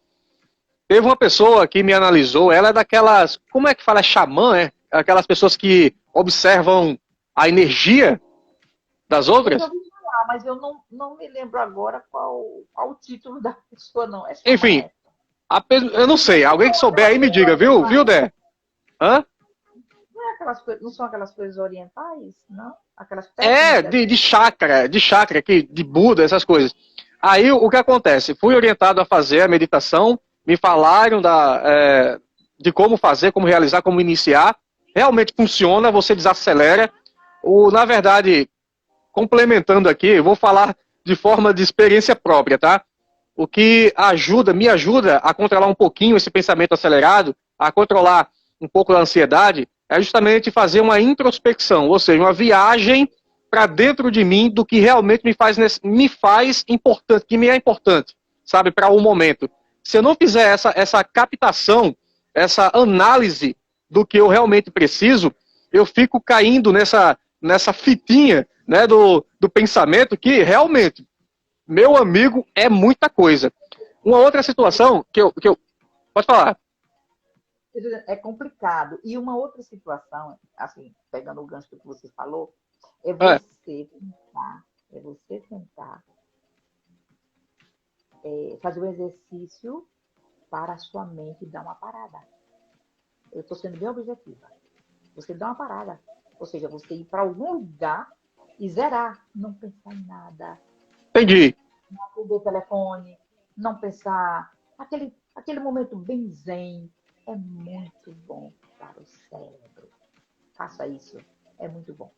Teve uma pessoa que me analisou, ela é daquelas, como é que fala, xamã, é? Aquelas pessoas que observam a energia das Eu já outras. ouvi falar, mas eu não me lembro agora qual o título da pessoa, não. É xamã, Enfim, é? eu não sei, alguém que São souber aquelas aí me coisas diga, viu, orientais. Dé? Hã? Não são aquelas coisas orientais, não? Aquelas É, técnicas. de chakra, de Buda, essas coisas. Aí o que acontece? Fui orientado a fazer a meditação, me falaram de como fazer, como realizar, como iniciar. Realmente funciona, você desacelera. Na verdade, complementando aqui, eu vou falar de forma de experiência própria, tá? O que me ajuda a controlar um pouquinho esse pensamento acelerado, a controlar um pouco da ansiedade, é justamente fazer uma introspecção, ou seja, uma viagem para dentro de mim do que realmente me faz importante, que me é importante, sabe, para o momento. Se eu não fizer essa captação, essa análise do que eu realmente preciso, eu fico caindo nessa fitinha, né, do pensamento que realmente, meu amigo, é muita coisa. Uma outra situação que eu. Pode falar. É complicado. E uma outra situação, assim, pegando o gancho do que você falou, é É, você tentar, é você tentar fazer o exercício para a sua mente dar uma parada. Eu estou sendo bem objetiva. Você dá uma parada. Ou seja, você ir para algum lugar e zerar. Não pensar em nada. entendi. Não atender o telefone. Não pensar. Aquele momento bem zen é muito bom para o cérebro. Faça isso. É muito bom.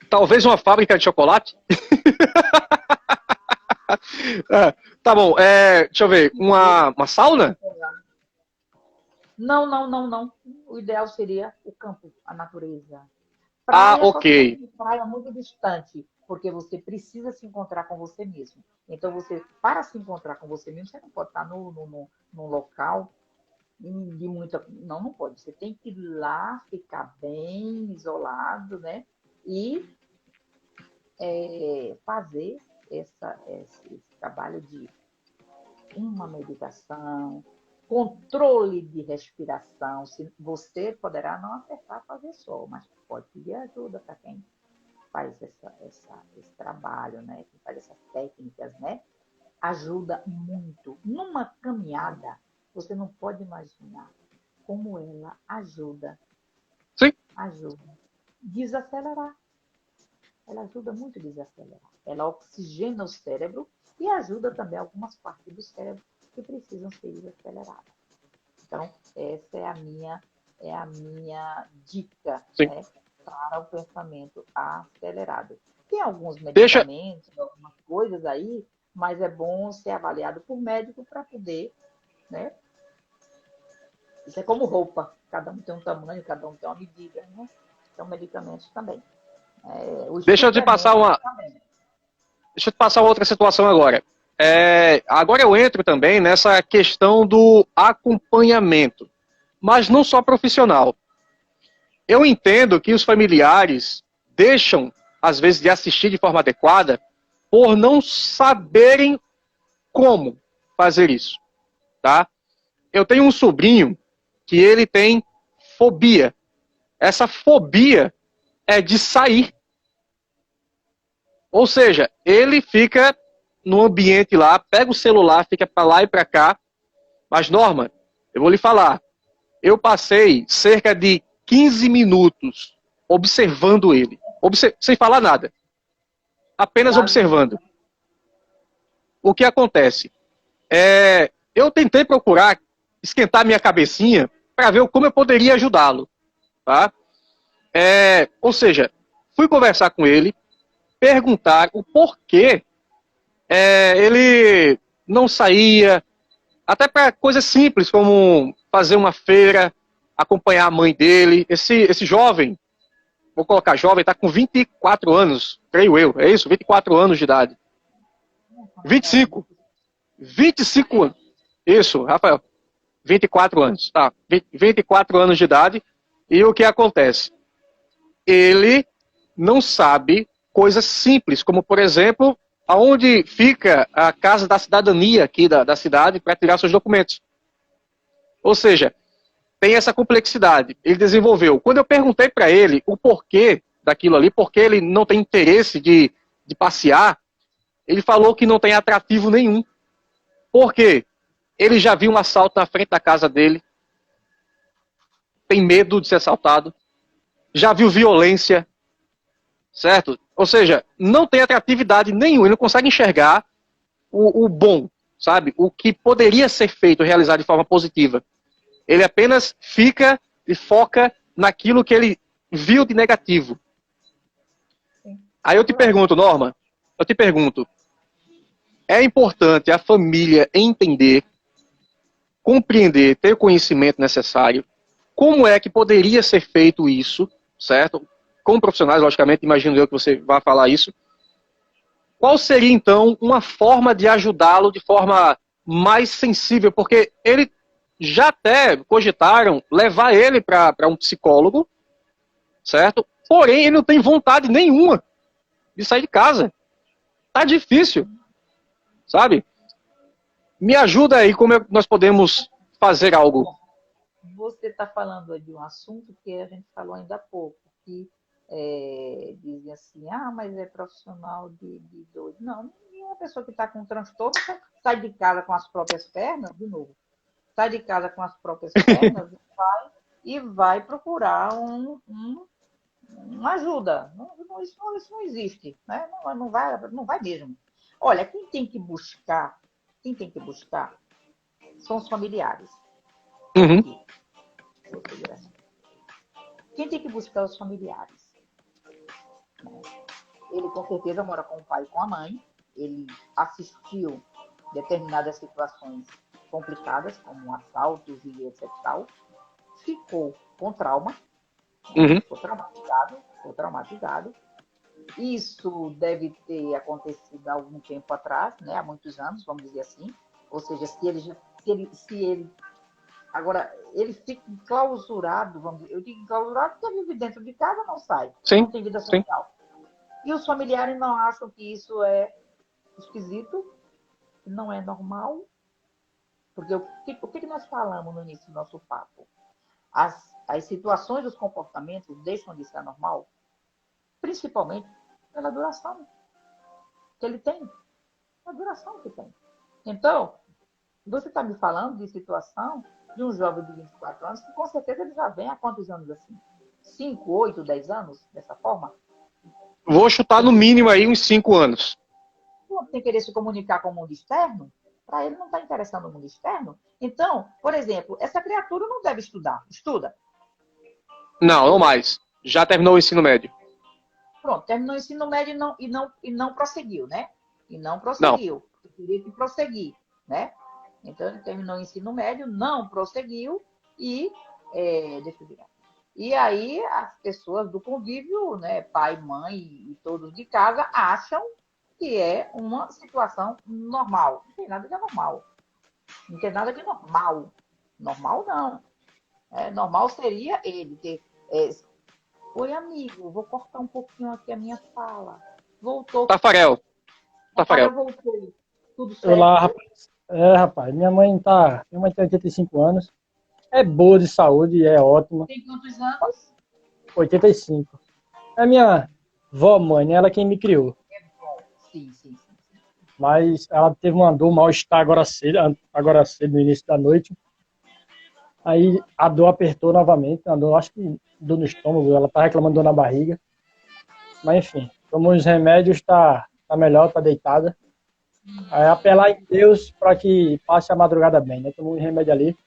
Talvez uma fábrica de chocolate. É, tá bom, deixa eu ver. Uma sauna? Não, não, não, não. O ideal seria o campo, a natureza. Ah, Praia, só ok. se for praia muito distante, porque você precisa se encontrar com você mesmo. Então, para se encontrar com você mesmo, você não pode estar no local de muita. Não, não pode. Você tem que ir lá, ficar bem isolado, né? E fazer esse trabalho de uma meditação, controle de respiração. Se você poderá não acertar fazer só, mas pode pedir ajuda para quem faz esse trabalho, né? Que faz essas técnicas, né? Ajuda muito. Numa caminhada, você não pode imaginar como ela ajuda Ajuda. Desacelerar. Ela ajuda muito a desacelerar. Ela oxigena o cérebro e ajuda também algumas partes do cérebro que precisam ser desaceleradas. Então, essa é a minha dica, Sim. né, para o pensamento acelerado. Tem alguns Deixa, medicamentos, algumas coisas aí, mas é bom ser avaliado por médico para poder, né? Isso é como roupa, cada um tem um tamanho, cada um tem uma medida, né? Então, medicamentos também. Os deixa eu te passar suplementos uma, também. deixa eu te passar outra situação agora. Agora eu entro também nessa questão do acompanhamento, mas não só profissional. Eu entendo que os familiares deixam, às vezes, de assistir de forma adequada por não saberem como fazer isso, tá? Eu tenho um sobrinho que ele tem fobia. Essa fobia é de sair. Ou seja, ele fica no ambiente lá, pega o celular, fica para lá e para cá. Mas, Norma, eu vou lhe falar, eu passei cerca de 15 minutos observando ele, sem falar nada, apenas observando. O que acontece? Eu tentei procurar esquentar minha cabecinha para ver como eu poderia ajudá-lo. Tá? Ou seja, fui conversar com ele, perguntar o porquê ele não saía, até para coisas simples, como fazer uma feira, acompanhar a mãe dele. Esse jovem, vou colocar jovem, está com 24 anos, creio eu, é isso? 24 anos de idade. 25. 25 anos. Isso, Rafael. 24 anos, tá. 24 anos de idade. E o que acontece? Ele não sabe coisas simples, como, por exemplo, aonde fica a Casa da Cidadania aqui da cidade para tirar seus documentos. Ou seja, tem essa complexidade. Ele desenvolveu. Quando eu perguntei para ele o porquê daquilo ali, porque ele não tem interesse de passear, ele falou que não tem atrativo nenhum. Por quê? Ele já viu um assalto na frente da casa dele, tem medo de ser assaltado, já viu violência, certo? Ou seja, não tem atratividade nenhuma, ele não consegue enxergar o bom, sabe? O que poderia ser feito, realizado de forma positiva. Ele apenas fica e foca naquilo que ele viu de negativo. Aí eu te pergunto, Norma, eu te pergunto, é importante a família entender, compreender, ter o conhecimento necessário, como é que poderia ser feito isso, certo? Com profissionais, logicamente, imagino eu que você vai falar isso. Qual seria, então, uma forma de ajudá-lo de forma mais sensível? Porque ele já até cogitaram levar ele para um psicólogo, certo? Porém, ele não tem vontade nenhuma de sair de casa. Tá difícil, sabe? Me ajuda aí, como nós podemos fazer algo? Você está falando de um assunto que a gente falou ainda há pouco, que dizem assim, mas é profissional de doido. Não, nenhuma pessoa que está com um transtorno sai de casa com as próprias pernas, de novo, sai de casa com as próprias pernas e vai procurar uma ajuda. Isso não existe, né? Não vai mesmo. Olha, quem tem que buscar são os familiares. Uhum. Quem tem que buscar os familiares? Ele com certeza mora com o pai e com a mãe. Ele assistiu determinadas situações complicadas, como assaltos e etc. Ficou com trauma, Uhum. ficou traumatizado. Isso deve ter acontecido há algum tempo atrás, né? Há muitos anos, vamos dizer assim. Ou seja, se ele agora, ele fica enclausurado, vamos dizer, eu digo enclausurado porque ele vive dentro de casa, não sai, Sim, não tem vida sim. social. E os familiares não acham que isso é esquisito, não é normal, porque o que nós falamos no início do nosso papo? As situações, os comportamentos deixam de ser normal, principalmente pela duração que ele tem, a duração que tem. Então, você está me falando de situação de um jovem de 24 anos que com certeza ele já vem há quantos anos assim? 5, 8, 10 anos, dessa forma? Vou chutar no mínimo aí uns 5 anos. Não tem querer se comunicar com o mundo externo? Para ele não está interessando no mundo externo? Então, por exemplo, essa criatura não deve estudar. Estuda. Não, não mais. Já terminou o ensino médio. Pronto, terminou o ensino médio e não prosseguiu, né? E não Não. prosseguiu. Teria que prosseguir, né? Então, ele terminou o ensino médio, não prosseguiu e... deixa eu ver. E aí, as pessoas do convívio, né, pai, mãe e todos de casa, acham que é uma situação normal. Não tem nada de anormal. Não tem nada de normal. Normal, não. Normal seria ele ter... Oi, amigo, vou cortar um pouquinho aqui a minha fala. Voltou. Tafarel. Tafarel voltou. Tudo certo? Olá, rapaz. Rapaz, minha mãe tem 85 anos, é boa de saúde, é ótima. Tem quantos anos? 85. É minha vó-mãe, né? Ela quem me criou. Sim. Mas ela teve uma dor, um mal-estar agora cedo, no início da noite. Aí a dor apertou novamente, a dor, acho que dor no estômago, ela tá reclamando de dor na barriga. Mas enfim, tomou os remédios, tá melhor, tá deitada. Aí apelar em Deus para que passe a madrugada bem, né? Tomou um remédio ali,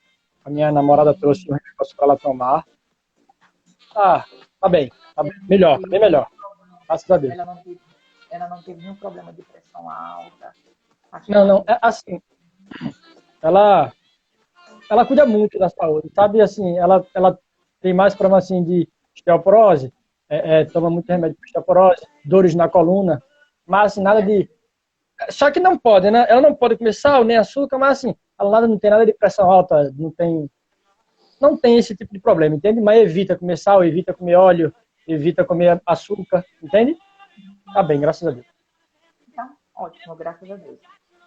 a minha namorada trouxe um negócio para ela tomar. Tá bem, melhor, tá bem melhor. Graças a Deus. Ela não teve nenhum problema de pressão alta. Não, é assim, ela cuida muito da saúde, sabe? Assim, ela tem mais problema assim de osteoporose, toma muito remédio para osteoporose, dores na coluna, mas assim, nada de... Só que não pode, né? Ela não pode comer sal, nem açúcar, mas assim, ela não tem nada de pressão alta, não tem esse tipo de problema, entende? Mas evita comer sal, evita comer óleo, evita comer açúcar, entende? Tá bem, graças a Deus. Então, ótimo, graças a Deus.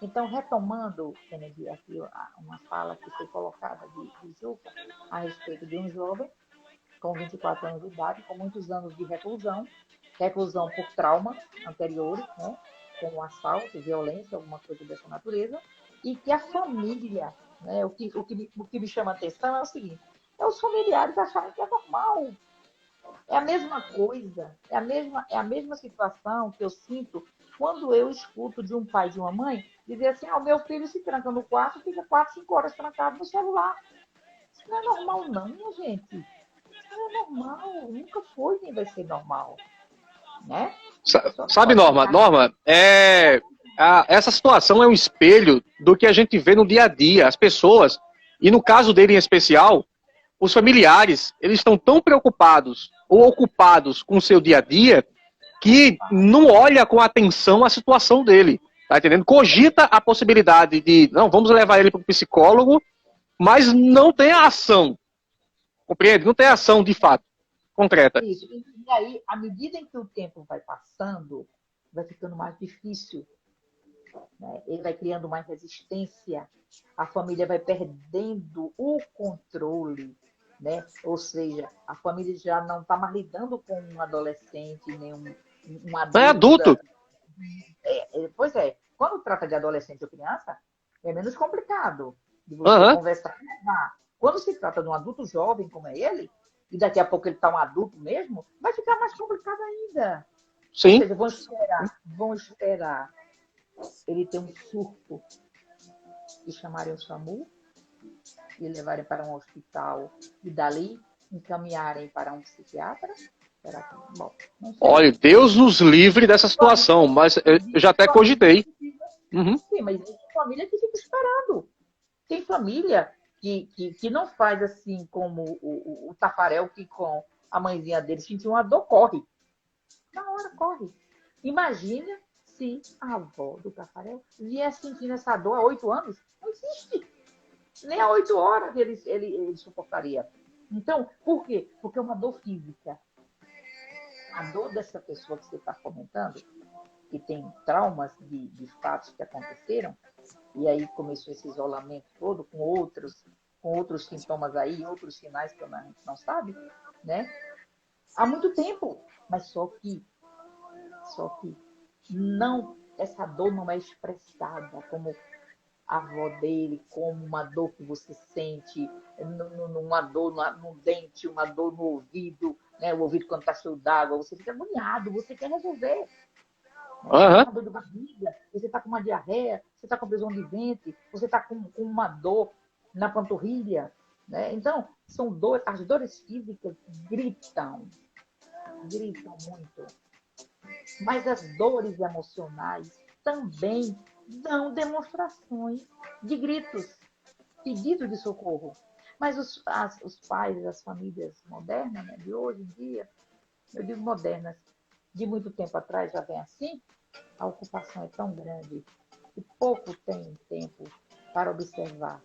Então, retomando, Kennedy, aqui uma fala que foi colocada de Juca a respeito de um jovem com 24 anos de idade, com muitos anos de reclusão por traumas anteriores, né, como assalto, violência, alguma coisa dessa natureza, e que a família, né, o que me chama a atenção é o seguinte, os familiares acharem que é normal. É a mesma coisa, é a mesma situação que eu sinto quando eu escuto de um pai e de uma mãe dizer assim, o meu filho se tranca no quarto e fica 4, 5 horas trancado no celular. Isso não é normal não, minha gente. Isso não é normal, nunca foi nem vai ser normal. Né? Sabe, Norma, essa situação é um espelho do que a gente vê no dia a dia. As pessoas, e no caso dele em especial, os familiares, eles estão tão preocupados ou ocupados com o seu dia a dia que não olha com atenção a situação dele. Tá entendendo? Cogita a possibilidade de, não, vamos levar ele para o psicólogo, mas não tem a ação. Compreende? Não tem ação de fato concreta. Isso. E aí, à medida em que o tempo vai passando, vai ficando mais difícil. Né? Ele vai criando mais resistência. A família vai perdendo o controle. Né? Ou seja, a família já não está mais lidando com um adolescente, nem um adulto. É adulto. Pois é. Quando trata de adolescente ou criança, é menos complicado de você conversar. Quando se trata de um adulto jovem como é ele, e daqui a pouco ele está um adulto mesmo, vai ficar mais complicado ainda. Sim. Ou seja, vão esperar ele ter um surto e chamarem o SAMU e levarem para um hospital e dali encaminharem para um psiquiatra. Será que... Bom, não sei. Olha, Deus nos livre dessa situação, mas eu já até cogitei. Sim, mas tem família que fica esperando. Tem família que não faz assim como o Tafarel, que com a mãezinha dele sentiu uma dor, corre. Na hora, corre. Imagina se a avó do Tafarel vier sentindo essa dor há 8 anos. Não existe. Nem há 8 horas ele suportaria. Então, por quê? Porque é uma dor física. A dor dessa pessoa que você está comentando, que tem traumas de fatos que aconteceram, e aí começou esse isolamento todo com outros sintomas aí, outros sinais que a gente não sabe, né? Há muito tempo, mas só que não, essa dor não é expressada como a avó dele, como uma dor que você sente, uma dor no dente, uma dor no ouvido, né? O ouvido quando está cheio d'água, você fica agoniado, você quer resolver. Aham. Você está com dor de barriga, você está com uma diarreia, você está com prisão de ventre, você está com uma dor na panturrilha. Né? Então, são dores, as dores físicas gritam muito. Mas as dores emocionais também dão demonstrações de gritos, pedidos de socorro. Mas os pais, as famílias modernas, né, de hoje em dia, eu digo modernas, de muito tempo atrás já vem assim, a ocupação é tão grande que pouco tem tempo para observar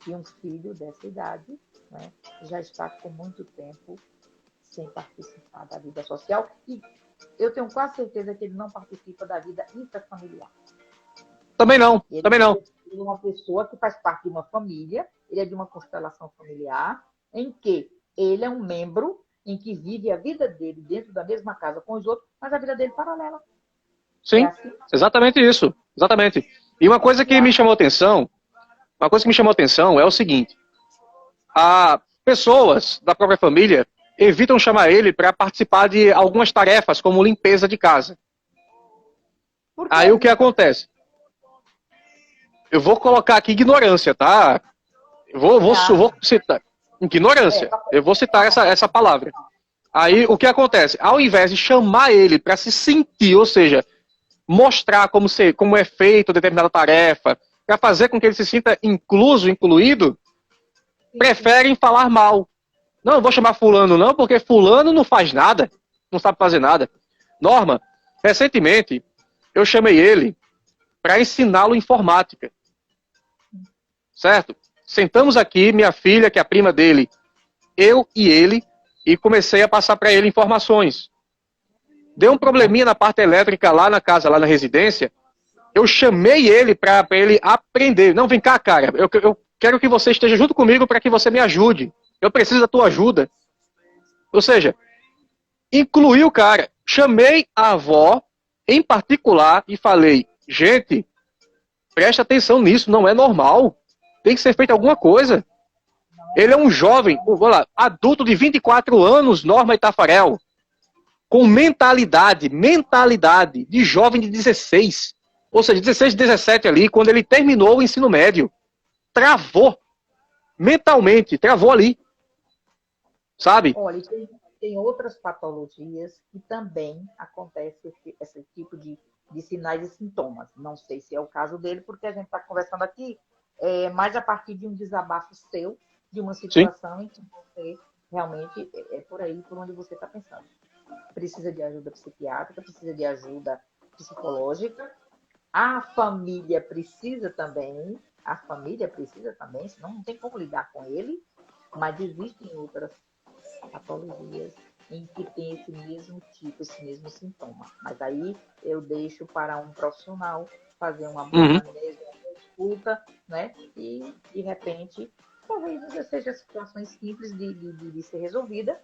que um filho dessa idade, né, já está com muito tempo sem participar da vida social e eu tenho quase certeza que ele não participa da vida intrafamiliar. Também não, também não. Ele é uma pessoa que faz parte de uma família, ele é de uma constelação familiar, em que ele é um membro em que vive a vida dele dentro da mesma casa com os outros, mas a vida dele é paralela. Sim, É assim? exatamente isso. Exatamente. E uma coisa que me chamou atenção é o seguinte: pessoas da própria família evitam chamar ele para participar de algumas tarefas, como limpeza de casa. Aí o que acontece? Eu vou colocar aqui ignorância, tá? Vou citar. Ignorância. Eu vou citar essa palavra. Aí o que acontece? Ao invés de chamar ele para se sentir, ou seja, mostrar como é feito determinada tarefa, para fazer com que ele se sinta incluído, preferem falar mal. Não, eu vou chamar fulano não, porque fulano não faz nada, não sabe fazer nada. Norma, recentemente, eu chamei ele para ensiná-lo informática. Certo? Sentamos aqui, minha filha, que é a prima dele, eu e ele, e comecei a passar para ele informações. Deu um probleminha na parte elétrica lá na casa, lá na residência. Eu chamei ele para ele aprender. Não, vem cá, cara, eu quero que você esteja junto comigo para que você me ajude. Eu preciso da tua ajuda. Ou seja, incluí o cara. Chamei a avó, em particular, e falei, gente, preste atenção nisso, não é normal. Tem que ser feita alguma coisa. Ele é um jovem, vamos lá, adulto de 24 anos, Norma e Tafarel, com mentalidade de jovem de 16. Ou seja, 16, 17 ali, quando ele terminou o ensino médio. Travou. Mentalmente, travou ali. Sabe? Olha, tem outras patologias que também acontece esse tipo de sinais e sintomas. Não sei se é o caso dele, porque a gente está conversando aqui mais a partir de um desabafo seu, de uma situação em que você realmente é por aí, por onde você está pensando. Precisa de ajuda psiquiátrica, precisa de ajuda psicológica. A família precisa também, senão não tem como lidar com ele, mas existem outras patologias em que tem esse mesmo tipo, esse mesmo sintoma. Mas aí eu deixo para um profissional fazer uma boa anamnese, uma escuta, né? E, de repente, talvez seja situações simples de ser resolvida,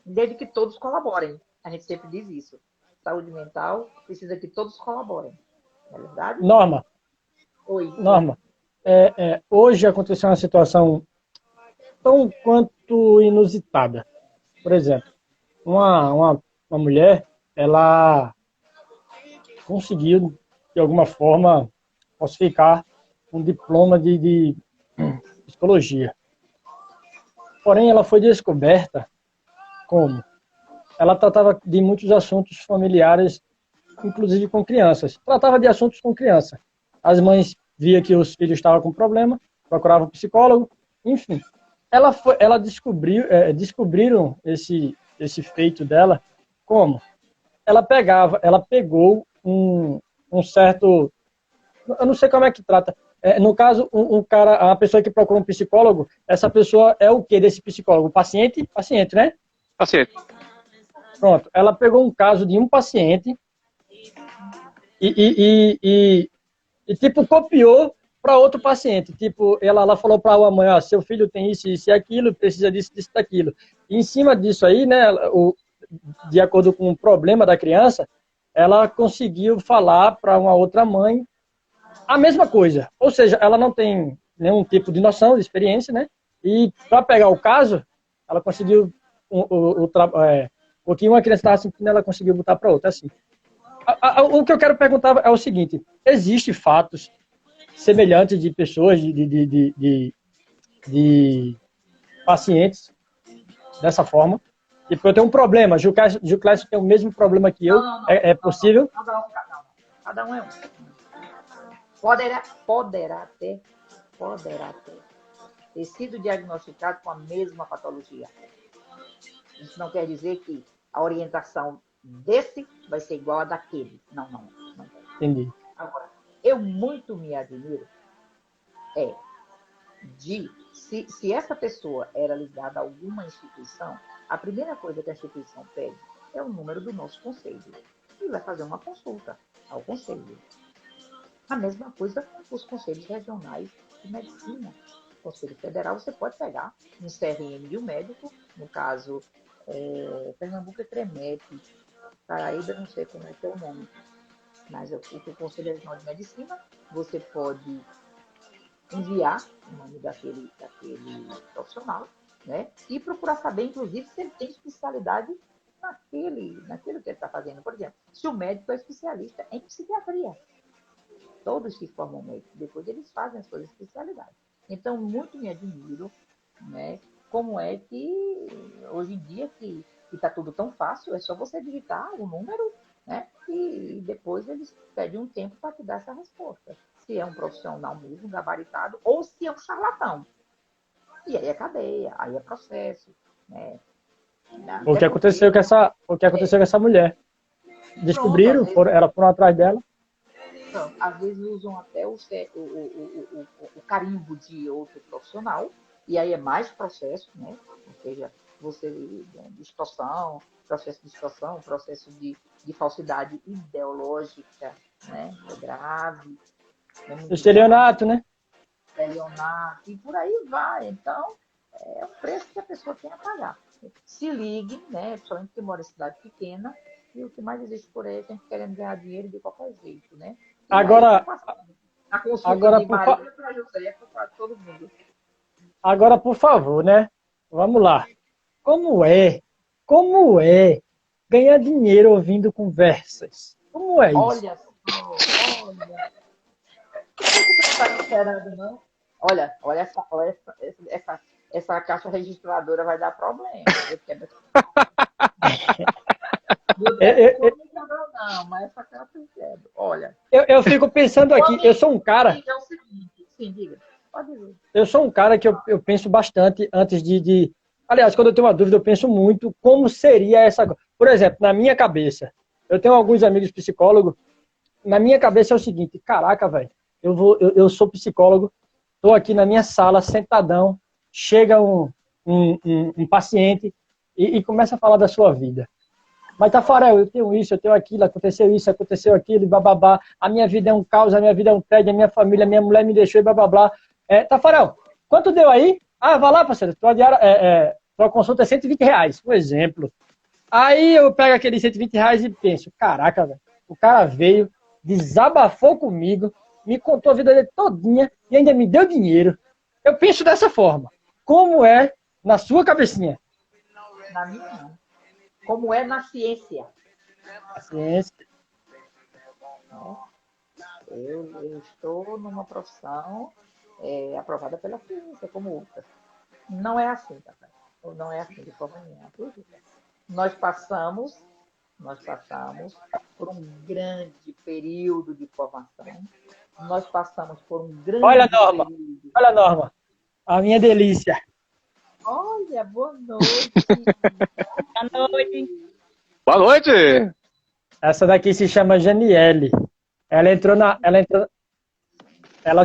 desde que todos colaborem. A gente sempre diz isso. Saúde mental precisa que todos colaborem. Não é verdade? Norma. Oi. Norma, hoje aconteceu uma situação tão quanto inusitada. Por exemplo, uma mulher, ela conseguiu, de alguma forma, falsificar um diploma de psicologia. Porém, ela foi descoberta como? Ela tratava de muitos assuntos familiares, inclusive com crianças. Tratava de assuntos com criança. As mães via que os filhos estavam com problema, procuravam um psicólogo, enfim. Ela descobriram esse feito dela como? Ela pegou um certo, eu não sei como é que trata. No caso, a pessoa que procura um psicólogo, essa pessoa é o que desse psicólogo? Paciente? Paciente, né? Paciente. Pronto. Ela pegou um caso de um paciente e tipo, copiou para outro paciente. Tipo, ela falou para a mãe, seu filho tem isso, isso e aquilo, precisa disso, disso, daquilo. E em cima disso aí, né, de acordo com o problema da criança, ela conseguiu falar para uma outra mãe a mesma coisa. Ou seja, ela não tem nenhum tipo de noção, de experiência, né? E para pegar o caso, ela conseguiu Porque uma criança estava sentindo, ela conseguiu botar para outra, assim. O que eu quero perguntar é o seguinte, existem fatos semelhantes de pessoas, de pacientes dessa forma? Tipo, eu tenho um problema, Gil Clécio tem o mesmo problema que eu, Não. é possível? Cada um é um. Poderá ter sido diagnosticado com a mesma patologia. Isso não quer dizer que a orientação desse vai ser igual a daquele. Não. Entendi. Agora, eu muito me admiro se essa pessoa era ligada a alguma instituição, a primeira coisa que a instituição pede é o número do nosso conselho. E vai fazer uma consulta ao conselho. A mesma coisa com os conselhos regionais de medicina. O Conselho Federal, você pode pegar um CRM de um médico, no caso, Pernambuco é CREMEP, Paraíba, não sei como é que é o nome, mas o Conselho Regional de Medicina, você pode enviar o nome daquele profissional, né? E procurar saber, inclusive, se ele tem especialidade naquilo que ele está fazendo. Por exemplo, se o médico é especialista em psiquiatria. Todos que formam médicos, depois eles fazem as suas especialidades. Então, muito me admiro, né? Como é que, hoje em dia, que está tudo tão fácil, é só você digitar o número, né? E depois eles pedem um tempo para te dar essa resposta. Se é um profissional mesmo, gabaritado, ou se é um charlatão. E aí é cadeia, aí é processo, né? O que aconteceu com essa mulher? Descobriram, elas foram atrás dela. Então, às vezes usam até o carimbo de outro profissional, e aí é mais processo, né? Ou seja, processo de extorsão, processo de falsidade ideológica, né? É grave. Estelionato, né? Estelionato, e por aí vai. Então, é o preço que a pessoa tem a pagar. Se ligue, né? Principalmente que mora em cidade pequena, e o que mais existe por aí é a gente querendo ganhar dinheiro de qualquer jeito, né? E agora, a consulta de Maria para José é para todo mundo. Agora, por favor, né? Vamos lá. Como é ganhar dinheiro ouvindo conversas? Como é isso? Olha. Por que você não está esperando, não? Olha essa caixa registradora vai dar problema. Não, mas essa caixa eu quero. Olha. Eu fico pensando aqui, eu sou um cara. É o seguinte, sim, diga. Pode dizer. Eu sou um cara que eu penso bastante antes de. Aliás, quando eu tenho uma dúvida, eu penso muito como seria essa. Por exemplo, na minha cabeça, eu tenho alguns amigos psicólogos. Na minha cabeça é o seguinte: caraca, velho, eu sou psicólogo, estou aqui na minha sala, sentadão, chega um paciente e começa a falar da sua vida. Mas, Tafarel, eu tenho isso, eu tenho aquilo, aconteceu aquilo, e bababá. A minha vida é um caos, a minha vida é um tédio, a minha família, a minha mulher me deixou e bababá. Tafarel, quanto deu aí? Ah, vai lá, parceiro, tua consulta é R$120, um exemplo. Aí eu pego aqueles R$120 e penso, caraca, velho, o cara veio, desabafou comigo, me contou a vida dele todinha e ainda me deu dinheiro. Eu penso dessa forma. Como é na sua cabecinha? Na minha não. Como é na ciência? A ciência. Eu estou numa profissão aprovada pela ciência, como outras. Não é assim, tá? Não é assim de forma nenhuma. Nós passamos por um grande período de formação. Nós passamos por um grande Olha, Norma, período... Olha, Norma, a minha delícia. Olha, boa noite. Boa noite. Boa noite. Essa daqui se chama Janiele. Ela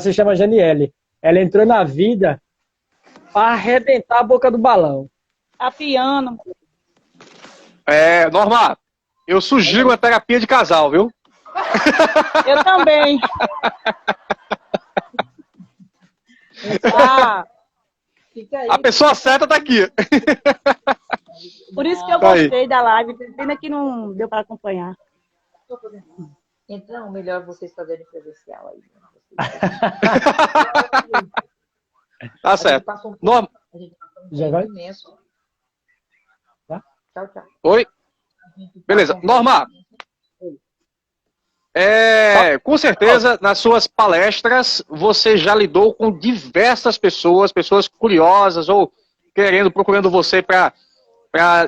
se chama Janiele. Ela entrou na vida para arrebentar a boca do balão. Tá piano. Norma, eu sugiro uma terapia de casal, viu? Eu também. A pessoa certa tá aqui. Por isso que eu gostei da live. Pena que não deu para acompanhar. Então, melhor vocês fazerem presencial aí. Tá certo. A gente passou um tempo imenso. Tá? Tchau, tchau. Oi? Beleza. Norma, com certeza, nas suas palestras, você já lidou com diversas pessoas, pessoas curiosas ou procurando você para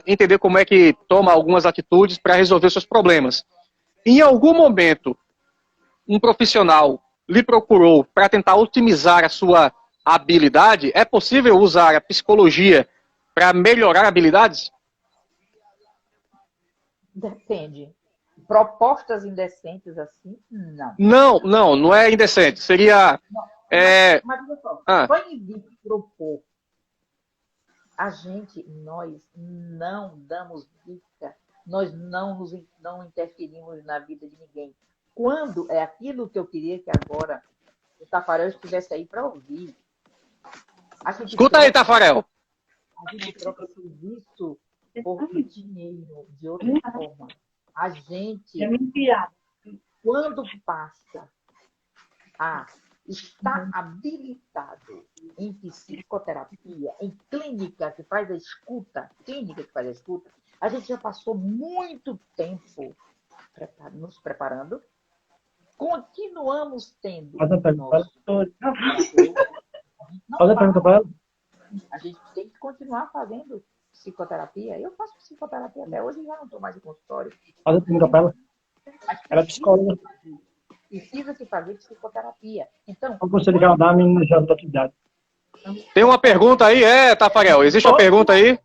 entender como é que toma algumas atitudes para resolver seus problemas. Em algum momento, um profissional lhe procurou para tentar otimizar a sua habilidade? É possível usar a psicologia para melhorar habilidades? Depende. Propostas indecentes assim, não. Não é indecente. Seria... Mas olha só, proibir propor. Nós não damos dica, nós não interferimos na vida de ninguém. Quando é aquilo que eu queria que agora o Tafarel estivesse aí para ouvir. Escuta aí, Tafarel. A gente troca serviço por dinheiro, de outra forma. A gente, quando passa a estar habilitado em psicoterapia, em clínica que faz a escuta, a gente já passou muito tempo nos preparando, continuamos tendo. A gente tem que continuar fazendo psicoterapia. Eu faço psicoterapia até hoje, já não estou mais em consultório. Ela é psicóloga. Precisa-se fazer psicoterapia. Então, você ligar da menina já da atividade. Tem uma pergunta aí, Tafarel? Existe uma pergunta aí?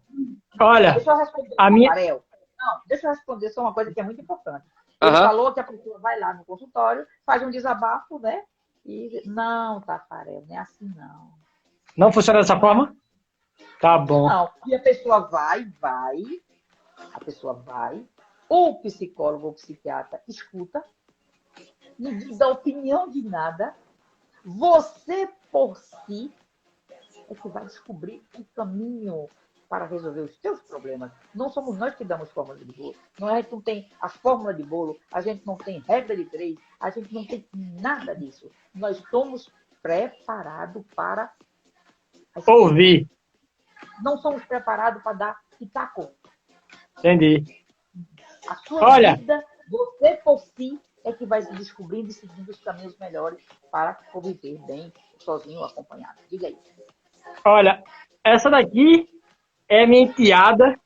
Olha, deixa eu responder, a minha... Tafarel. Não, deixa eu responder só uma coisa que é muito importante. Ele falou que a pessoa vai lá no consultório, faz um desabafo, né? E não, Tafarel, não é assim não. Não funciona dessa forma? Tá bom. Não, e a pessoa vai, ou o psicólogo ou o psiquiatra escuta, ninguém dá opinião de nada, você por si é que vai descobrir um caminho para resolver os seus problemas. Não somos nós que damos fórmula de bolo. A gente não tem a fórmula de bolo, a gente não tem regra de 3, a gente não tem nada disso. Nós estamos preparados para ouvir. Não somos preparados para dar pitaco. Entendi. A sua vida, você por si, é que vai se descobrindo e seguindo os caminhos melhores para conviver bem, sozinho ou acompanhado. Diga aí. Olha, essa daqui é minha enteada,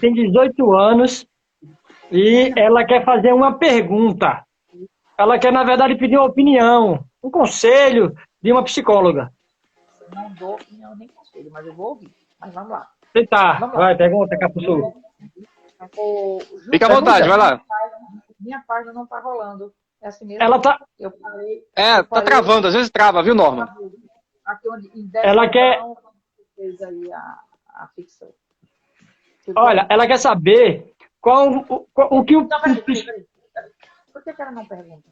tem 18 anos e ela quer fazer uma pergunta. Ela quer, na verdade, pedir uma opinião, um conselho de uma psicóloga. Não dou opinião nem conselho, mas eu vou ouvir. Mas vamos lá. Vai, pergunta, Capuçu. Fica à vontade, vai lá. Minha página não está rolando. É assim mesmo? Ela tá... Eu parei. Tá travando, às vezes trava, viu, Norma? Aqui onde, ela quer... fez aí a ficção. Olha, ela quer saber o que o... Não, peraí. Por que ela não pergunta?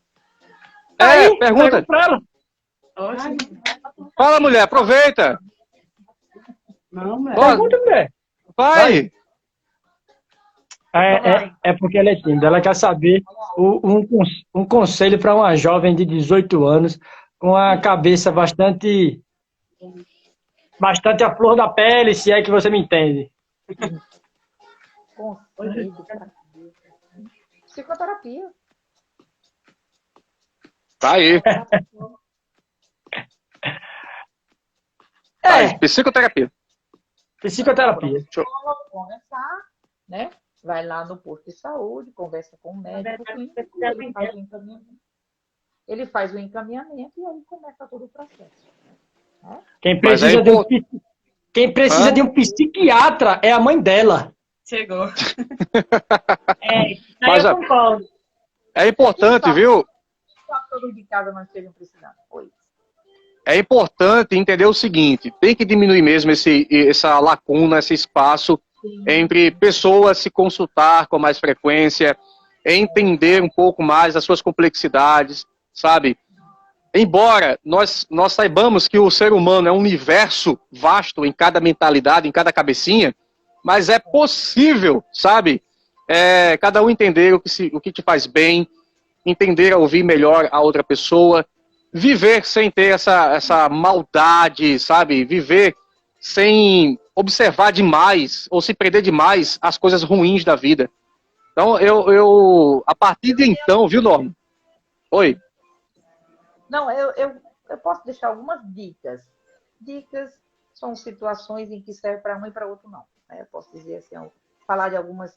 Pergunta pra ela. Fala, mulher, aproveita. Não, pergunta, mulher. Vai. É porque ela é tímida. Ela quer saber um conselho para uma jovem de 18 anos com a cabeça bastante à flor da pele, se é que você me entende. Conselho para psicoterapia. Tá aí. Psicoterapia. Psicoterapia. Conversar, né? Vai lá no posto de saúde, conversa com o médico, ele faz o encaminhamento e aí começa todo o processo. Né? Quem precisa de um psiquiatra é a mãe dela. Chegou. Mas eu concordo. É importante, viu? Todos de casa não estejam precisando. Oi. É importante entender o seguinte, tem que diminuir mesmo essa lacuna, esse espaço entre pessoas se consultar com mais frequência, entender um pouco mais as suas complexidades, sabe? Embora nós saibamos que o ser humano é um universo vasto em cada mentalidade, em cada cabecinha, mas é possível, sabe? Cada um entender o que te faz bem, entender a ouvir melhor a outra pessoa, viver sem ter essa maldade, sabe? Viver sem observar demais ou se prender demais às coisas ruins da vida. Então, a partir de então, viu, Norma? Oi. Não, eu posso deixar algumas dicas. Dicas são situações em que serve para um e para outro não. Né? Eu posso dizer assim, falar de algumas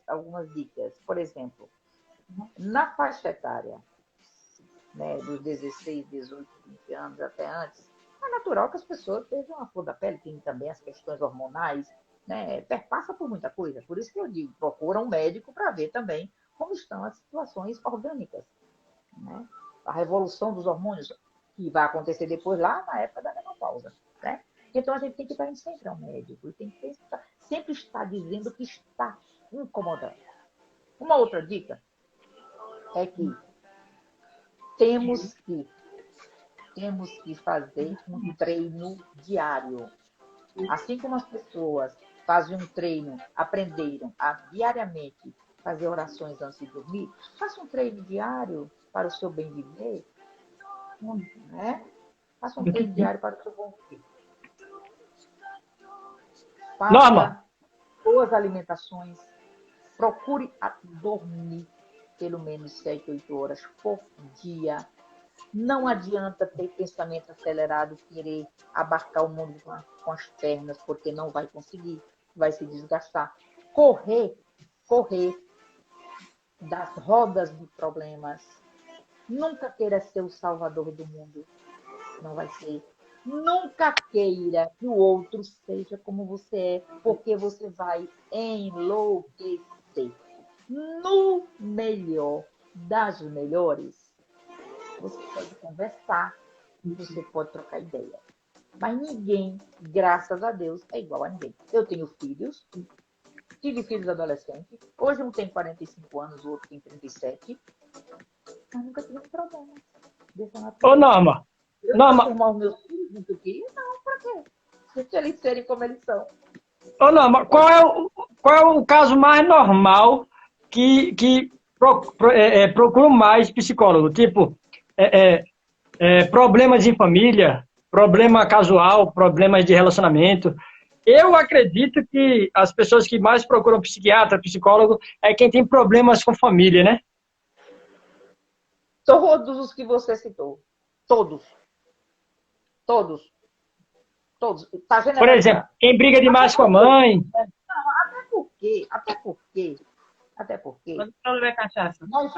dicas. Por exemplo, na faixa etária, né, dos 16, 18, 20 anos até antes, é natural que as pessoas estejam a flor da pele, tem também as questões hormonais, né, perpassa por muita coisa. Por isso que eu digo, procura um médico para ver também como estão as situações orgânicas. Né? A revolução dos hormônios, que vai acontecer depois lá na época da menopausa. Né? Então a gente tem que estar sempre ao médico, e tem que sempre estar dizendo que está incomodando. Uma outra dica é que temos que fazer um treino diário. Assim como as pessoas fazem um treino, aprenderam a diariamente fazer orações antes de dormir, faça um treino diário para o seu bem viver. Né? Faça um treino diário para o seu bom viver. Norma! Boas alimentações. Procure dormir pelo menos 7, 8 horas por dia. Não adianta ter pensamento acelerado, querer abarcar o mundo com as pernas, porque não vai conseguir, vai se desgastar. Correr das rodas de problemas. Nunca queira ser o salvador do mundo. Não vai ser. Nunca queira que o outro seja como você é, porque você vai enlouquecer. No melhor das melhores, você pode conversar, você pode trocar ideia. Mas ninguém, graças a Deus, é igual a ninguém. Eu tenho filhos, tive filhos adolescentes, hoje um tem 45 anos, o outro tem 37, mas nunca tive problema. Ô, Norma! Eu transformar os meus filhos no que eu queria? Não, pra quê? Deixa eles serem como eles são. Ô, Norma, qual é o caso mais normal que procura mais psicólogo? Tipo, problemas em família, problema casual, problemas de relacionamento. Eu acredito que as pessoas que mais procuram psiquiatra, psicólogo, é quem tem problemas com família, né? Todos os que você citou. Todos. Tá Por exemplo, quem briga demais com a mãe. Não, até porque. Quando o problema é cachaça. Nós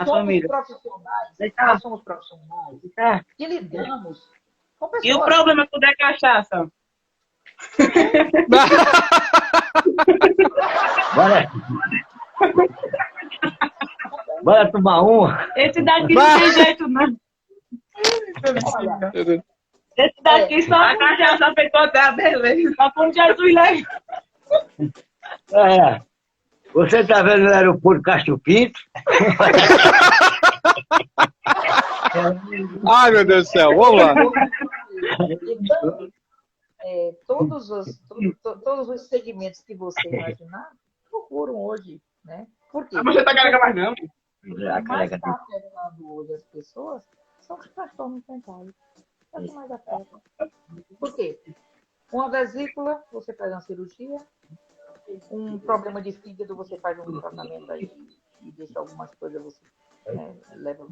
somos profissionais que lidamos com pessoas. E o problema quando é cachaça? Bora tomar uma. Esse daqui não tem jeito, não. Olha, Esse daqui só a cachaça fez até a beleza. Só com Jesus leve. Você tá vendo no aeroporto Castro Pinto? Ai, meu Deus do céu, vamos lá. Então, todos os segmentos que você imaginar procuram hoje, né? Por quê? Mas você tá carregando mais não. O que mais está afetando hoje as pessoas são os transtornos mentais. É o que mais afeta. Por quê? Uma vesícula, você faz uma cirurgia. Um problema de fígado, você faz um tratamento aí e deixa algumas coisas, você leva...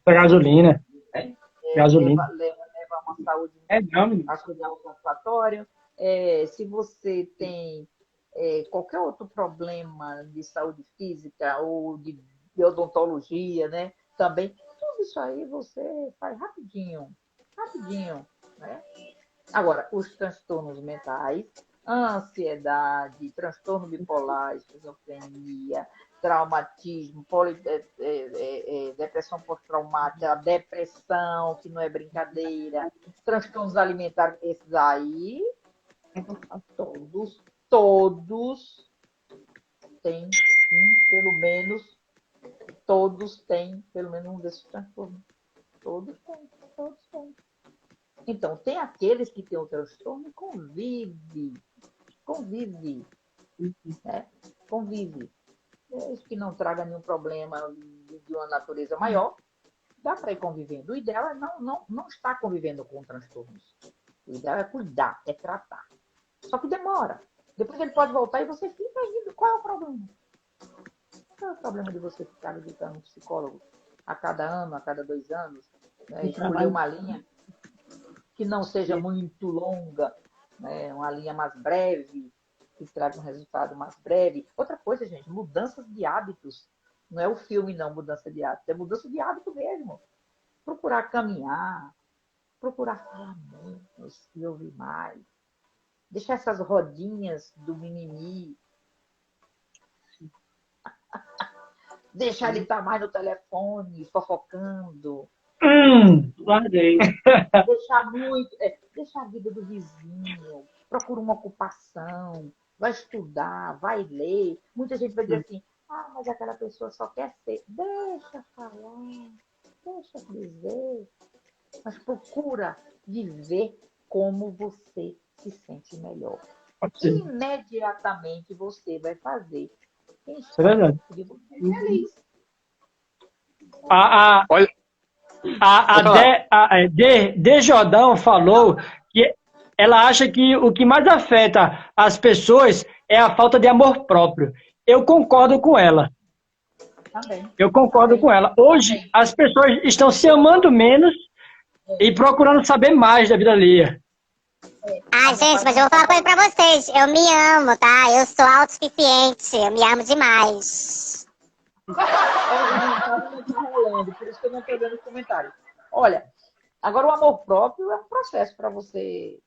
Gasolina. Gasolina. Leva uma saúde... não. Acho que é um satisfatório. Se você tem qualquer outro problema de saúde física ou de odontologia, né? Também, tudo isso aí você faz rapidinho, né? Agora, os transtornos mentais, ansiedade, transtorno bipolar, esquizofrenia, traumatismo, depressão pós-traumática, depressão, que não é brincadeira, transtornos alimentares, esses aí, todos têm pelo menos um desses transtornos. Todos têm. Então, tem aqueles que têm o transtorno e convive. Né? Convive. Desde que não traga nenhum problema de uma natureza maior, dá para ir convivendo. O ideal é não estar convivendo com transtornos. O ideal é cuidar, é tratar. Só que demora Depois ele pode voltar e você fica indo. Qual é o problema? Qual é o problema de você ficar visitando um psicólogo a cada ano, a cada 2 anos? Né? Escolher uma linha que não seja muito longa, né? Uma linha mais breve, que traga um resultado mais breve. Outra coisa, gente, mudanças de hábitos. Não é o filme, não, mudança de hábito. É mudança de hábito mesmo. Procurar caminhar, procurar falar menos e ouvir mais. Deixar essas rodinhas do mimimi. Deixar ele estar mais no telefone, fofocando. Guardei. Deixar a vida do vizinho. Procura uma ocupação. Vai estudar, vai ler. Muita gente vai dizer assim, mas aquela pessoa só quer ser. Deixa falar, deixa dizer. Mas procura viver como você se sente melhor. Imediatamente você vai fazer quem está de você feliz. Olha, a Jordão falou que ela acha que o que mais afeta as pessoas é a falta de amor próprio. Eu concordo com ela. Eu concordo com ela. Hoje, as pessoas estão se amando menos e procurando saber mais da vida alheia. Gente, mas eu vou falar uma coisa pra vocês. Eu me amo, tá? Eu sou autossuficiente. Eu me amo demais. Tá rolando, por isso que eu não estou vendo os comentários. Olha, agora o amor próprio é um processo para você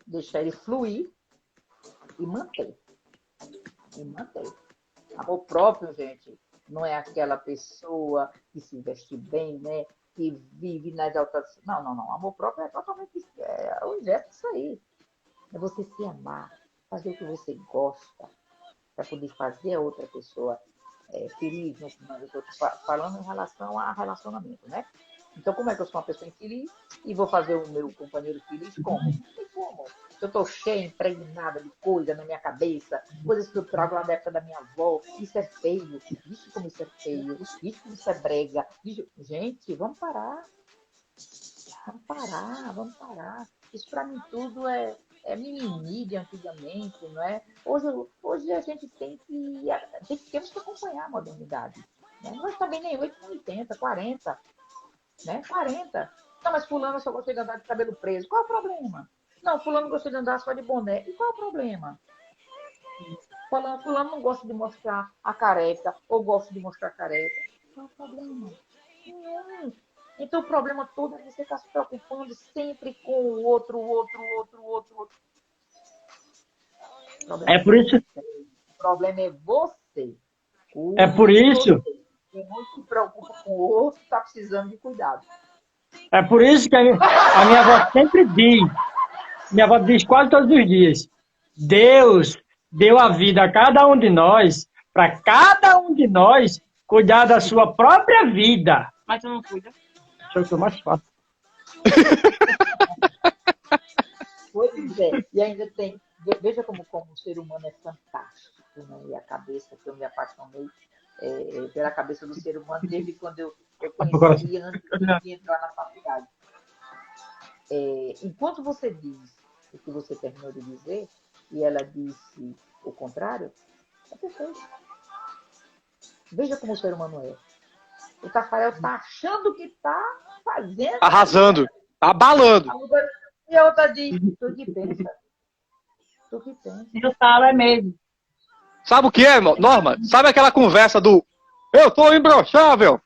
deixar ele fluir e manter. Amor próprio, gente, não é aquela pessoa que se veste bem, né? Que vive nas altas... Não. Amor próprio é totalmente o inverso disso aí. É você se amar, fazer o que você gosta, para poder fazer a outra pessoa feliz. Eu estou falando em relação a relacionamento, né? Então, como é que eu sou uma pessoa infeliz e vou fazer o meu companheiro feliz? Como? Se eu estou cheia, impregnada de coisa na minha cabeça, coisas que eu trago lá da época da minha avó, isso é feio, vixe como isso é feio, vixe como isso é brega. Gente, vamos parar. Vamos parar. Isso para mim tudo é mimimi de antigamente, não é? Hoje a gente temos que acompanhar a modernidade. Né? Não está bem nem 8, nem 80, 40. Né? 40. Não, mas fulano só gosta de andar de cabelo preso. Qual é o problema? Não, fulano gosta de andar só de boné. E qual é o problema? Fulano não gosta de mostrar a careca, ou gosta de mostrar a careca. Qual é o problema? Não. Então o problema todo é você estar se preocupando sempre com o outro. É por isso... O problema é você. É por isso... Quem não se preocupa com o outro está precisando de cuidado. É por isso que a minha avó sempre diz, minha avó diz quase todos os dias, Deus deu a vida a cada um de nós, para cada um de nós cuidar da sua própria vida. Mas tu não cuida. Isso é o que eu mais faço. Pois é, e ainda tem, veja como o ser humano é fantástico, né? E a cabeça que eu me apaixonei pela cabeça do ser humano desde quando eu conheci antes de entrar na faculdade. Enquanto você diz o que você terminou de dizer, e ela disse o contrário, é perfeito. Veja como o ser humano é. O Tafarel está achando que está fazendo... Arrasando, abalando. E a outra diz, tu que pensa. E o Talo é mesmo. Sabe o que é, Norma? Sabe aquela conversa do eu tô imbrochável?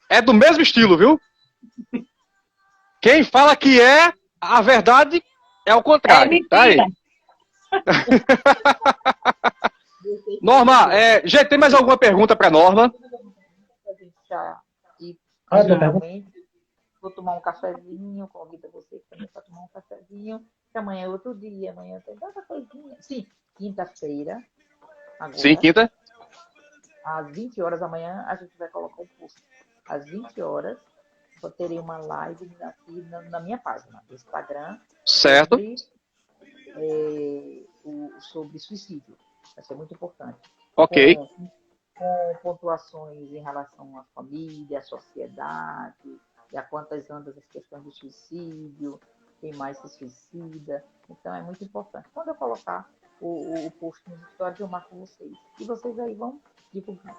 É do mesmo estilo, viu? Quem fala que é, a verdade é o contrário. Tá aí. Norma, gente, tem mais alguma pergunta para Norma? Vou tomar um cafezinho, convido você também para tomar um cafezinho, que amanhã é outro dia, amanhã tem tanta coisinha. Sim, quinta-feira. Agora, sim, quinta. Às 20 horas da manhã, a gente vai colocar o post. Às 20 horas, eu terei uma live aqui na minha página do Instagram. Certo. Sobre suicídio. Vai ser muito importante. Ok. Com pontuações em relação à família, à sociedade, e a quantas andas as questões do suicídio. quem mais se suicida. Então é muito importante. Quando eu colocar o post nos stories, eu marco vocês. E vocês aí vão divulgar.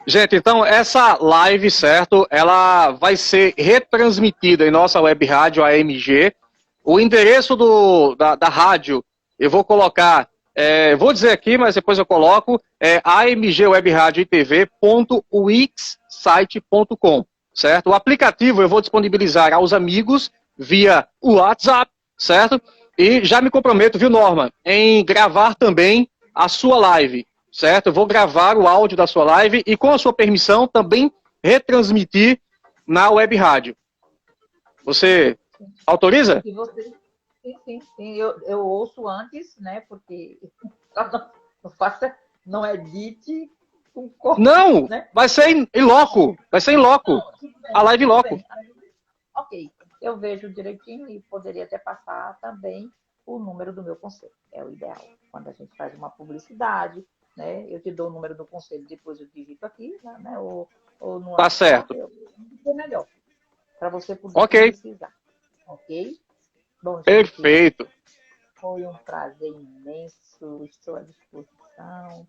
Gente, então essa live, certo, ela vai ser retransmitida em nossa web rádio AMG. O endereço da rádio, eu vou colocar, vou dizer aqui, mas depois eu coloco, amgwebradiotv.wixsite.com, certo? O aplicativo eu vou disponibilizar aos amigos via WhatsApp, certo? E já me comprometo, viu, Norma, em gravar também a sua live, certo? Eu vou gravar o áudio da sua live e, com a sua permissão, também retransmitir na web rádio. Você autoriza? E você, sim. Eu ouço antes, né? Porque não edite com corte. Não, né? vai ser em loco. Vai ser em loco. A live em loco. Ok, eu vejo direitinho e poderia até passar também o número do meu conselho. É o ideal. Quando a gente faz uma publicidade, né? Eu te dou o número do conselho, depois eu digito aqui, né? Ou no Tá certo. É melhor. Para você poder precisar. Ok? Bom, gente, Perfeito. foi um prazer imenso. Estou à disposição.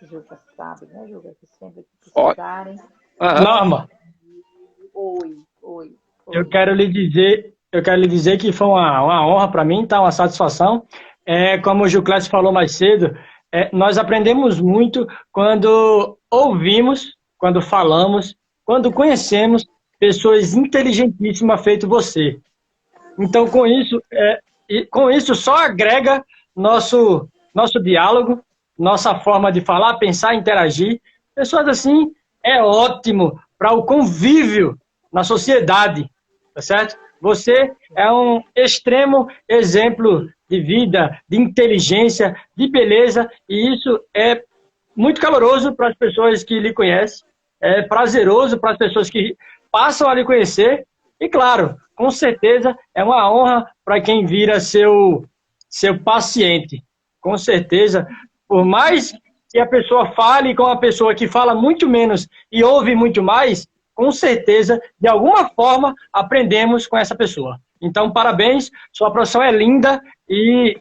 Juca sabe, né, Juca? Que sempre que precisarem. Norma, Oi. eu quero lhe dizer que foi uma honra para mim, tá? Uma satisfação. Como o Gilclésio falou mais cedo, nós aprendemos muito quando ouvimos, quando falamos, quando conhecemos pessoas inteligentíssimas feito você. Então, com isso só agrega nosso diálogo, nossa forma de falar, pensar, interagir. Pessoas assim é ótimo para o convívio na sociedade, tá certo? Você é um extremo exemplo de vida, de inteligência, de beleza, e isso é muito caloroso para as pessoas que lhe conhecem, é prazeroso para as pessoas que passam a lhe conhecer, e claro, com certeza é uma honra para quem vira seu paciente. Com certeza, por mais que a pessoa fale com uma pessoa que fala muito menos e ouve muito mais, com certeza, de alguma forma, aprendemos com essa pessoa. Então, parabéns, sua profissão é linda e,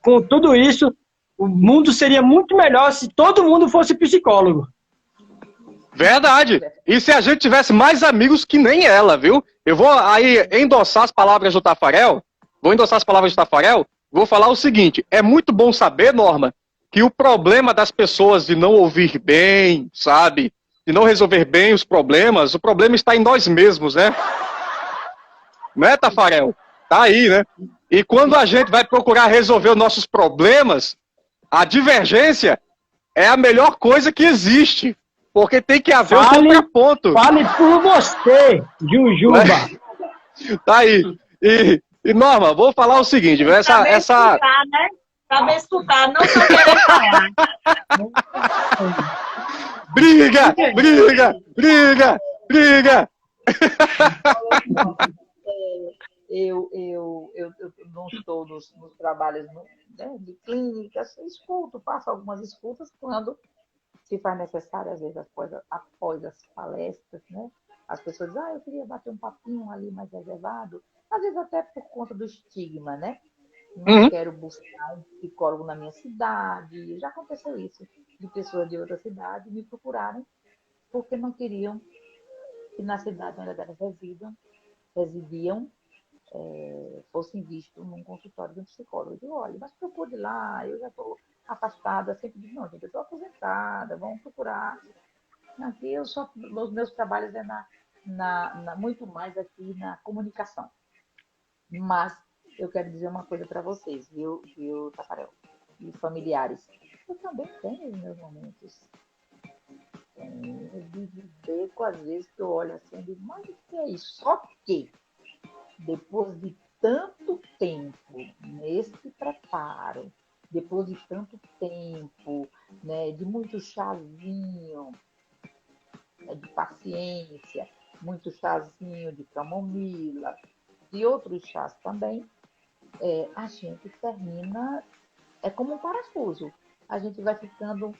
com tudo isso, o mundo seria muito melhor se todo mundo fosse psicólogo. Verdade. E se a gente tivesse mais amigos que nem ela, viu? Eu vou aí endossar as palavras do Tafarel, vou falar o seguinte, é muito bom saber, Norma, que o problema das pessoas de não ouvir bem, sabe, de não resolver bem os problemas, o problema está em nós mesmos, né? Né, Tafarel? Tá aí, né? E quando a gente vai procurar resolver os nossos problemas, a divergência é a melhor coisa que existe. Porque tem que haver um contraponto. Fale por você, Jujuba. Tá aí. E Norma, vou falar o seguinte. Saber escutar, né? Saber escutar, não só querer falar. Briga! Eu não estou nos trabalhos né, de clínicas, escuto, faço algumas escutas quando se faz necessário, às vezes, após as palestras, né? As pessoas dizem, eu queria bater um papinho ali mais reservado, às vezes até por conta do estigma, né? Não quero buscar um psicólogo na minha cidade. Já aconteceu isso, de pessoas de outra cidade me procurarem porque não queriam que na cidade onde elas residiam fossem vistos num consultório de um psicólogo. Eu digo, olha, mas procure lá, eu já estou afastada, sempre digo, não, gente, eu estou aposentada, vamos procurar. Aqui os meus trabalhos muito mais aqui na comunicação. Mas eu quero dizer uma coisa para vocês, viu, Tafarel? E familiares. Eu também tenho os meus momentos. De beco, às vezes, que eu olho assim e digo, mas o que é isso? Só que, depois de tanto tempo nesse preparo, depois de tanto tempo, né, de muito chazinho, né, de paciência, muito chazinho de camomila, e outros chás também, a gente termina, é como um parafuso, a gente vai ficando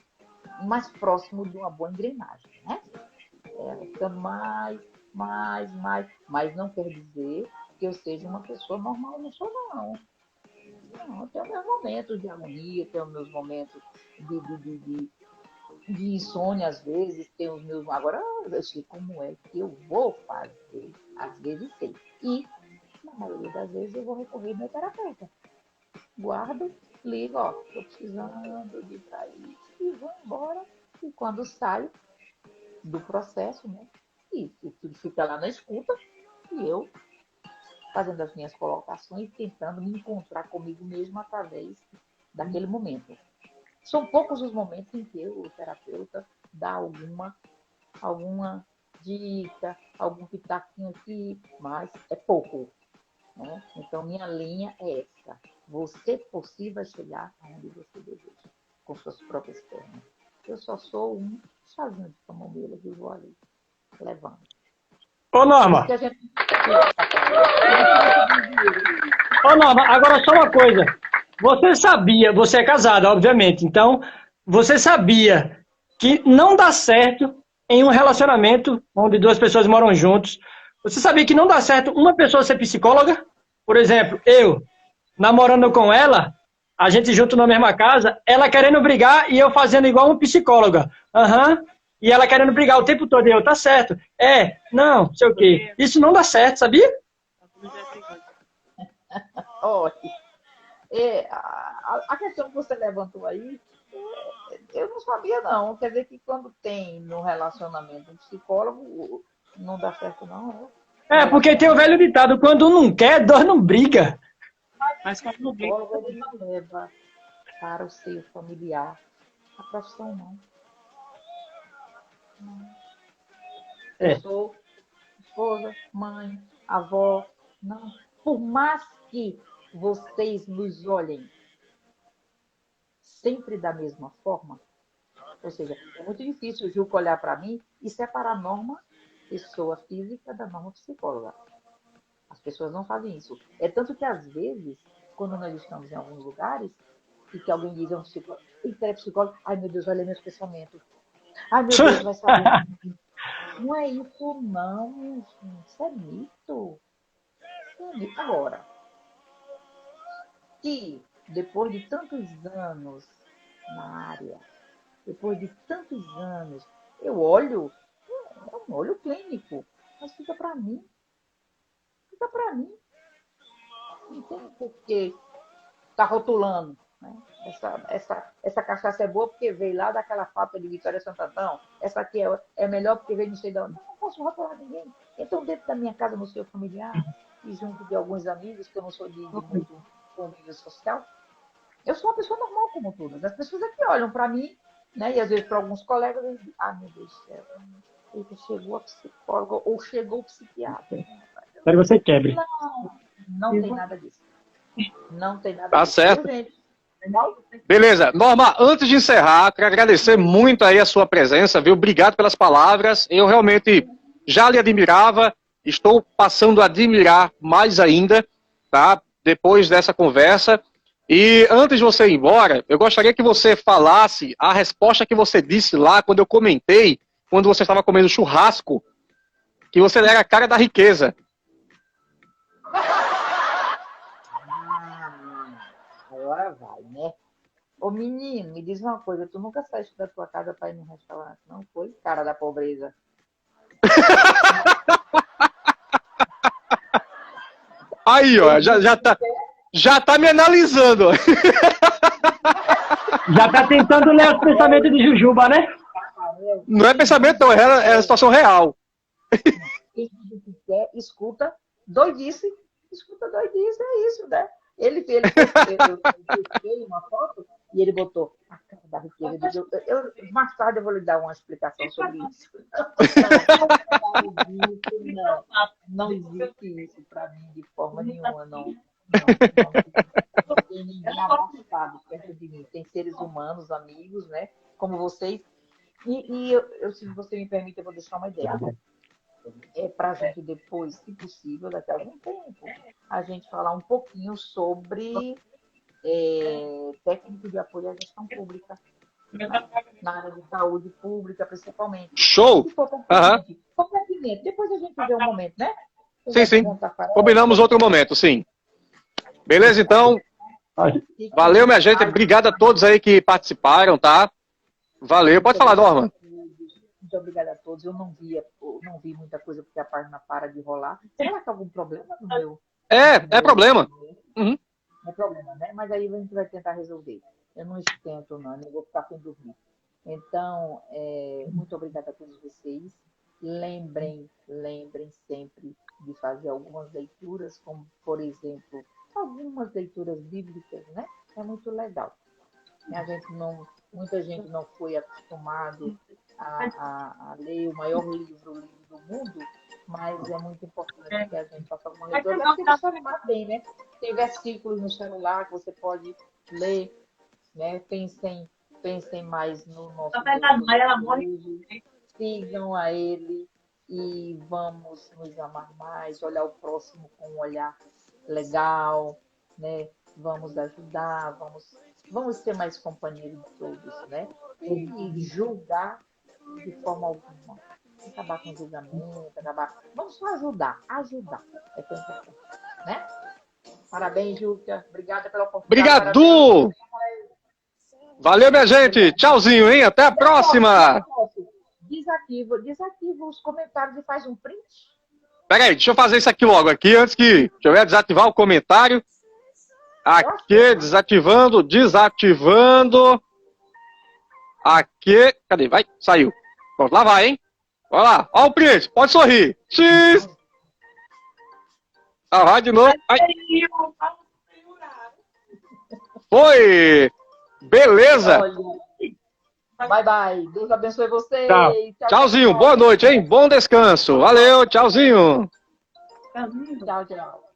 mais próximo de uma boa engrenagem, né? Ficando mais, mas não quer dizer que eu seja uma pessoa normal, não sou, não. Não, eu tenho meus momentos de agonia, tenho meus momentos de insônia, às vezes, tenho os meus. Agora, eu sei como é que eu vou fazer, às vezes sei. E, na maioria das vezes, eu vou recorrer ao meu terapeuta. Guardo, ligo, ó, estou precisando de ir para isso, e vou embora. E quando saio do processo, né? E tudo fica lá na escuta, e eu fazendo as minhas colocações, tentando me encontrar comigo mesmo através daquele momento. São poucos os momentos em que o terapeuta dá alguma dica, algum pitaquinho aqui, mas é pouco. Né? Então, minha linha é essa. Você por si vai chegar aonde você deseja, com suas próprias pernas. Eu só sou um chazinho de camomila que vou ali, levando. Ô, Norma. Ô, Norma, agora só uma coisa. Você sabia, você é casada, obviamente, então você sabia que não dá certo em um relacionamento onde duas pessoas moram juntos. Você sabia que não dá certo uma pessoa ser psicóloga? Por exemplo, eu, namorando com ela, a gente junto na mesma casa, ela querendo brigar e eu fazendo igual uma psicóloga. E ela querendo brigar o tempo todo. E eu, tá certo. Não sei o quê. Isso não dá certo, sabia? Olha, a questão que você levantou aí, eu não sabia, não. Quer dizer que quando tem no relacionamento um psicólogo, não dá certo, não. Porque tem o velho ditado, quando um não quer, dois não briga. Mas quando não briga, ele não leva para o seio familiar. A profissão, não. Eu sou esposa, mãe, avó, não. Por mais que vocês nos olhem sempre da mesma forma, ou seja, é muito difícil o Juca olhar para mim e separar a norma pessoa física da norma psicóloga. As pessoas não fazem isso. É tanto que, às vezes, quando nós estamos em alguns lugares e que alguém diz a um psicólogo, é psicólogo, ai meu Deus, vai ler meus pensamentos. Ai meu Deus, vai saber. Não é isso, não. Isso é mito. Agora, que depois de tantos anos na área, depois de tantos anos, eu olho, é um olho clínico, mas fica para mim. Fica para mim. Não tem por que tá rotulando. Né? Essa cachaça é boa porque veio lá daquela fábrica de Vitória Santantão. Essa aqui é melhor porque veio não sei de onde. Não posso rotular ninguém. Então, dentro da minha casa, no seu familiar, e junto de alguns amigos, que eu não sou de muito convívio social, eu sou uma pessoa normal como todas. As pessoas aqui olham para mim, né? E às vezes para alguns colegas, eles dizem, meu Deus do céu, ele chegou a psicóloga ou chegou o psiquiatra. Espero que você quebre. Não tem nada disso. Não tem nada Tá disso. certo. Gente, beleza. Norma, antes de encerrar, quero agradecer muito aí a sua presença, viu? Obrigado pelas palavras. Eu realmente já lhe admirava, estou passando a admirar mais ainda, tá? Depois dessa conversa. E antes de você ir embora, eu gostaria que você falasse a resposta que você disse lá quando eu comentei, quando você estava comendo churrasco, que você era a cara da riqueza. Agora vai, né? Ô menino, me diz uma coisa, tu nunca saíste da tua casa para ir num restaurante, não foi? Cara da pobreza. Aí, ó, já tá me analisando. Já tá tentando ler os pensamentos de Jujuba, né? Não é pensamento, não, é a situação real. Quem quer, escuta doidice, é isso, né? Ele fez uma foto e ele botou a cara da riqueza. Mais tarde eu vou lhe dar uma explicação sobre isso. Não existe isso para mim de forma nenhuma, não tem ninguém abraçado perto de mim. Tem seres humanos, amigos, né? Como vocês. E eu, se você me permite, eu vou deixar uma ideia. Para a gente depois, se possível, daqui a algum tempo, a gente falar um pouquinho sobre técnico de apoio à gestão pública, na área de saúde pública, principalmente. Show! Se for pertinente, depois a gente vê um momento, né? Sim, sim. Combinamos outro momento, sim. Beleza, então. Valeu, minha gente. Obrigado a todos aí que participaram, tá? Valeu. Pode falar, Norma. Muito obrigada a todos. Eu não vi muita coisa porque a página para de rolar. Será que há algum problema no meu? É problema. Uhum. É problema, né? Mas aí a gente vai tentar resolver. Eu não esquento, não. Eu vou ficar sem dormir. Então, muito obrigada a todos vocês. Lembrem sempre de fazer algumas leituras, como, por exemplo, algumas leituras bíblicas, né? É muito legal. Muita gente não foi acostumado a ler o maior livro do mundo, mas é muito importante que a gente faça alguma leitura. Porque no celular tem, né? Tem versículos no celular que você pode ler, né? Pensem mais no nosso Deus, sigam a Ele e vamos nos amar mais, olhar o próximo com um olhar legal, né? Vamos ajudar, vamos ser mais companheiros de todos, né? E julgar de forma alguma. Acabar com o julgamento, vamos só ajudar. É tão importante, né? Parabéns, Júlia. Obrigada pela oportunidade. Obrigado! Valeu, minha gente. Tchauzinho, hein? Até a próxima. Desativa os comentários e faz um print. Peraí, deixa eu fazer isso aqui logo aqui, antes que... Deixa eu ver, desativar o comentário. Aqui, desativando. Aqui. Cadê? Vai, saiu. Pronto, lá vai, hein? Olha lá. Olha o print. Pode sorrir. X. Ah, vai de novo. Vai. Foi. Beleza. Bye, bye. Deus abençoe você. Tchau. Tchauzinho. Boa noite, hein? Bom descanso. Valeu. Tchauzinho. Tchau, tchau.